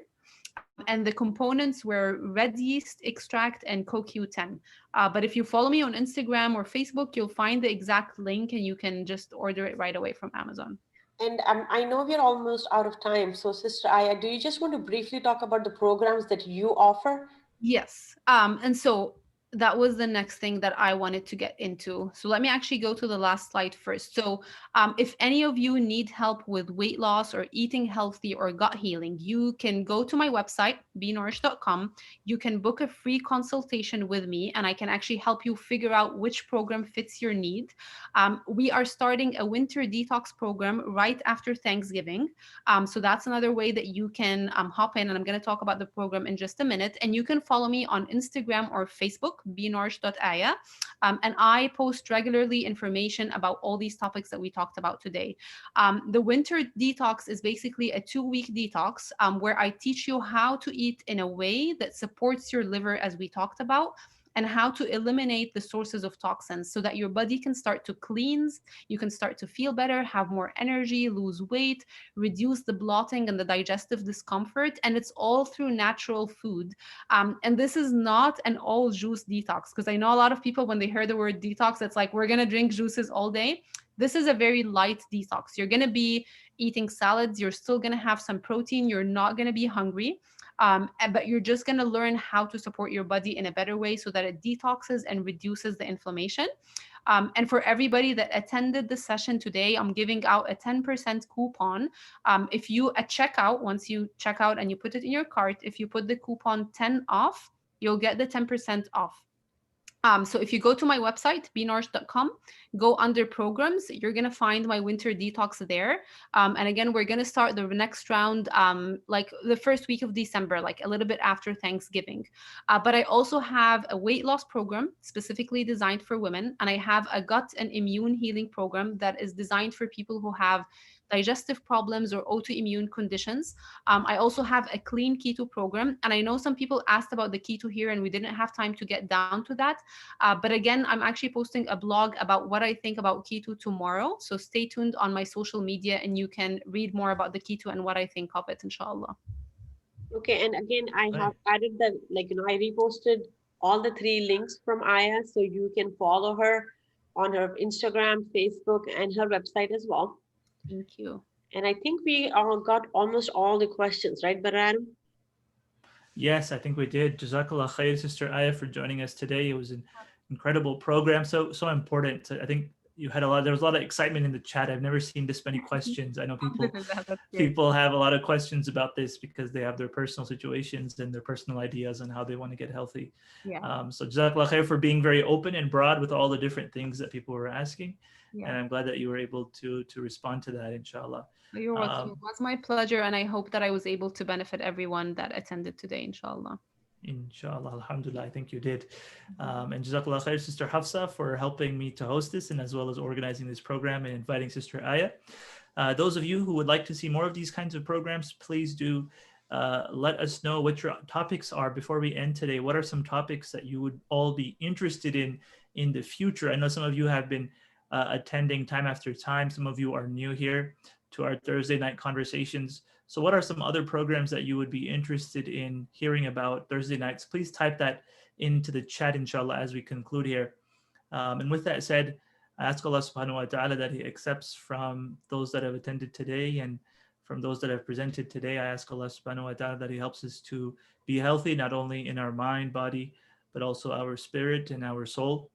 And the components were red yeast extract and CoQ10. But if you follow me on Instagram or Facebook, you'll find the exact link and you can just order it right away from Amazon. And I know we're almost out of time. So, Sister Ayah, do you just want to briefly talk about the programs that you offer? Yes. And so that was the next thing that I wanted to get into. So let me actually go to the last slide first. So if any of you need help with weight loss or eating healthy or gut healing, you can go to my website, benourish.com. You can book a free consultation with me, and I can actually help you figure out which program fits your need. We are starting a winter detox program right after Thanksgiving. So that's another way that you can hop in, and I'm going to talk about the program in just a minute. And you can follow me on Instagram or Facebook, benourish.ayah. And I post regularly information about all these topics that we talked about today. The winter detox is basically a 2-week detox where I teach you how to eat in a way that supports your liver, as we talked about, and how to eliminate the sources of toxins so that your body can start to cleanse, you can start to feel better, have more energy, lose weight, reduce the bloating and the digestive discomfort. And it's all through natural food. And this is not an all juice detox, because I know a lot of people, when they hear the word detox, it's like, we're going to drink juices all day. This is a very light detox. You're going to be eating salads. You're still going to have some protein. You're not going to be hungry. But you're just going to learn how to support your body in a better way so that it detoxes and reduces the inflammation. And for everybody that attended the session today, I'm giving out a 10% coupon. If you at checkout, once you check out and you put it in your cart, if you put the coupon 10 off, you'll get the 10% off. So if you go to my website, benourish.com, go under programs, you're going to find my winter detox there. And again, we're going to start the next round like the first week of December, like a little bit after Thanksgiving. But I also have a weight loss program specifically designed for women. And I have a gut and immune healing program that is designed for people who have digestive problems or autoimmune conditions. I also have a clean keto program. And I know some people asked about the keto here and we didn't have time to get down to that. But again, I'm actually posting a blog about what I think about keto tomorrow. So stay tuned on my social media and you can read more about the keto and what I think of it, inshallah. Okay, and again, I have added the, I reposted all the 3 links from Ayah, so you can follow her on her Instagram, Facebook, and her website as well. Thank you. And I think we all got almost all the questions, right, Baran? Yes, I think we did. Jazakallah khair, Sister Ayah, for joining us today. It was an incredible program, so important. I think there was a lot of excitement in the chat. I've never seen this many questions. I know people have a lot of questions about this because they have their personal situations and their personal ideas on how they want to get healthy. Yeah. So Jazakallah khair for being very open and broad with all the different things that people were asking. Yeah. And I'm glad that you were able to respond to that, inshallah. You're welcome. It was my pleasure, and I hope that I was able to benefit everyone that attended today, inshallah. Inshallah, alhamdulillah, I think you did. And Jazakallah khair, Sister Hafsa, for helping me to host this and as well as organizing this program and inviting Sister Ayah. Those of you who would like to see more of these kinds of programs, please do let us know what your topics are before we end today. What are some topics that you would all be interested in the future? I know some of you have been attending time after time. Some of you are new here to our Thursday night conversations. So what are some other programs that you would be interested in hearing about Thursday nights? Please type that into the chat, inshallah, as we conclude here. And with that said, I ask Allah subhanahu wa ta'ala that He accepts from those that have attended today and from those that have presented today. I ask Allah subhanahu wa ta'ala that He helps us to be healthy, not only in our mind, body, but also our spirit and our soul.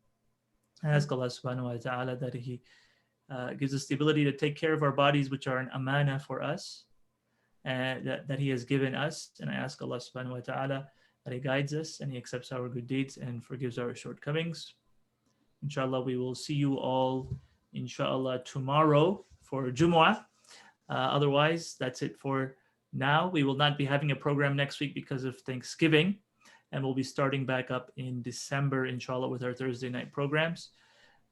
I ask Allah subhanahu wa ta'ala that He gives us the ability to take care of our bodies, which are an amana for us, and that He has given us. And I ask Allah subhanahu wa ta'ala that He guides us and He accepts our good deeds and forgives our shortcomings. Inshallah, we will see you all, inshallah, tomorrow for Jumu'ah. Otherwise, that's it for now. We will not be having a program next week because of Thanksgiving, and we'll be starting back up in December, inshallah, with our Thursday night programs.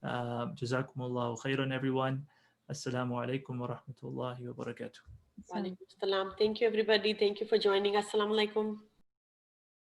Jazakumullahu khairan, everyone. Assalamu alaikum wa rahmatullahi wa barakatuh. Wa alaikum salam. Thank you, everybody. Thank you for joining us. Assalamu alaikum.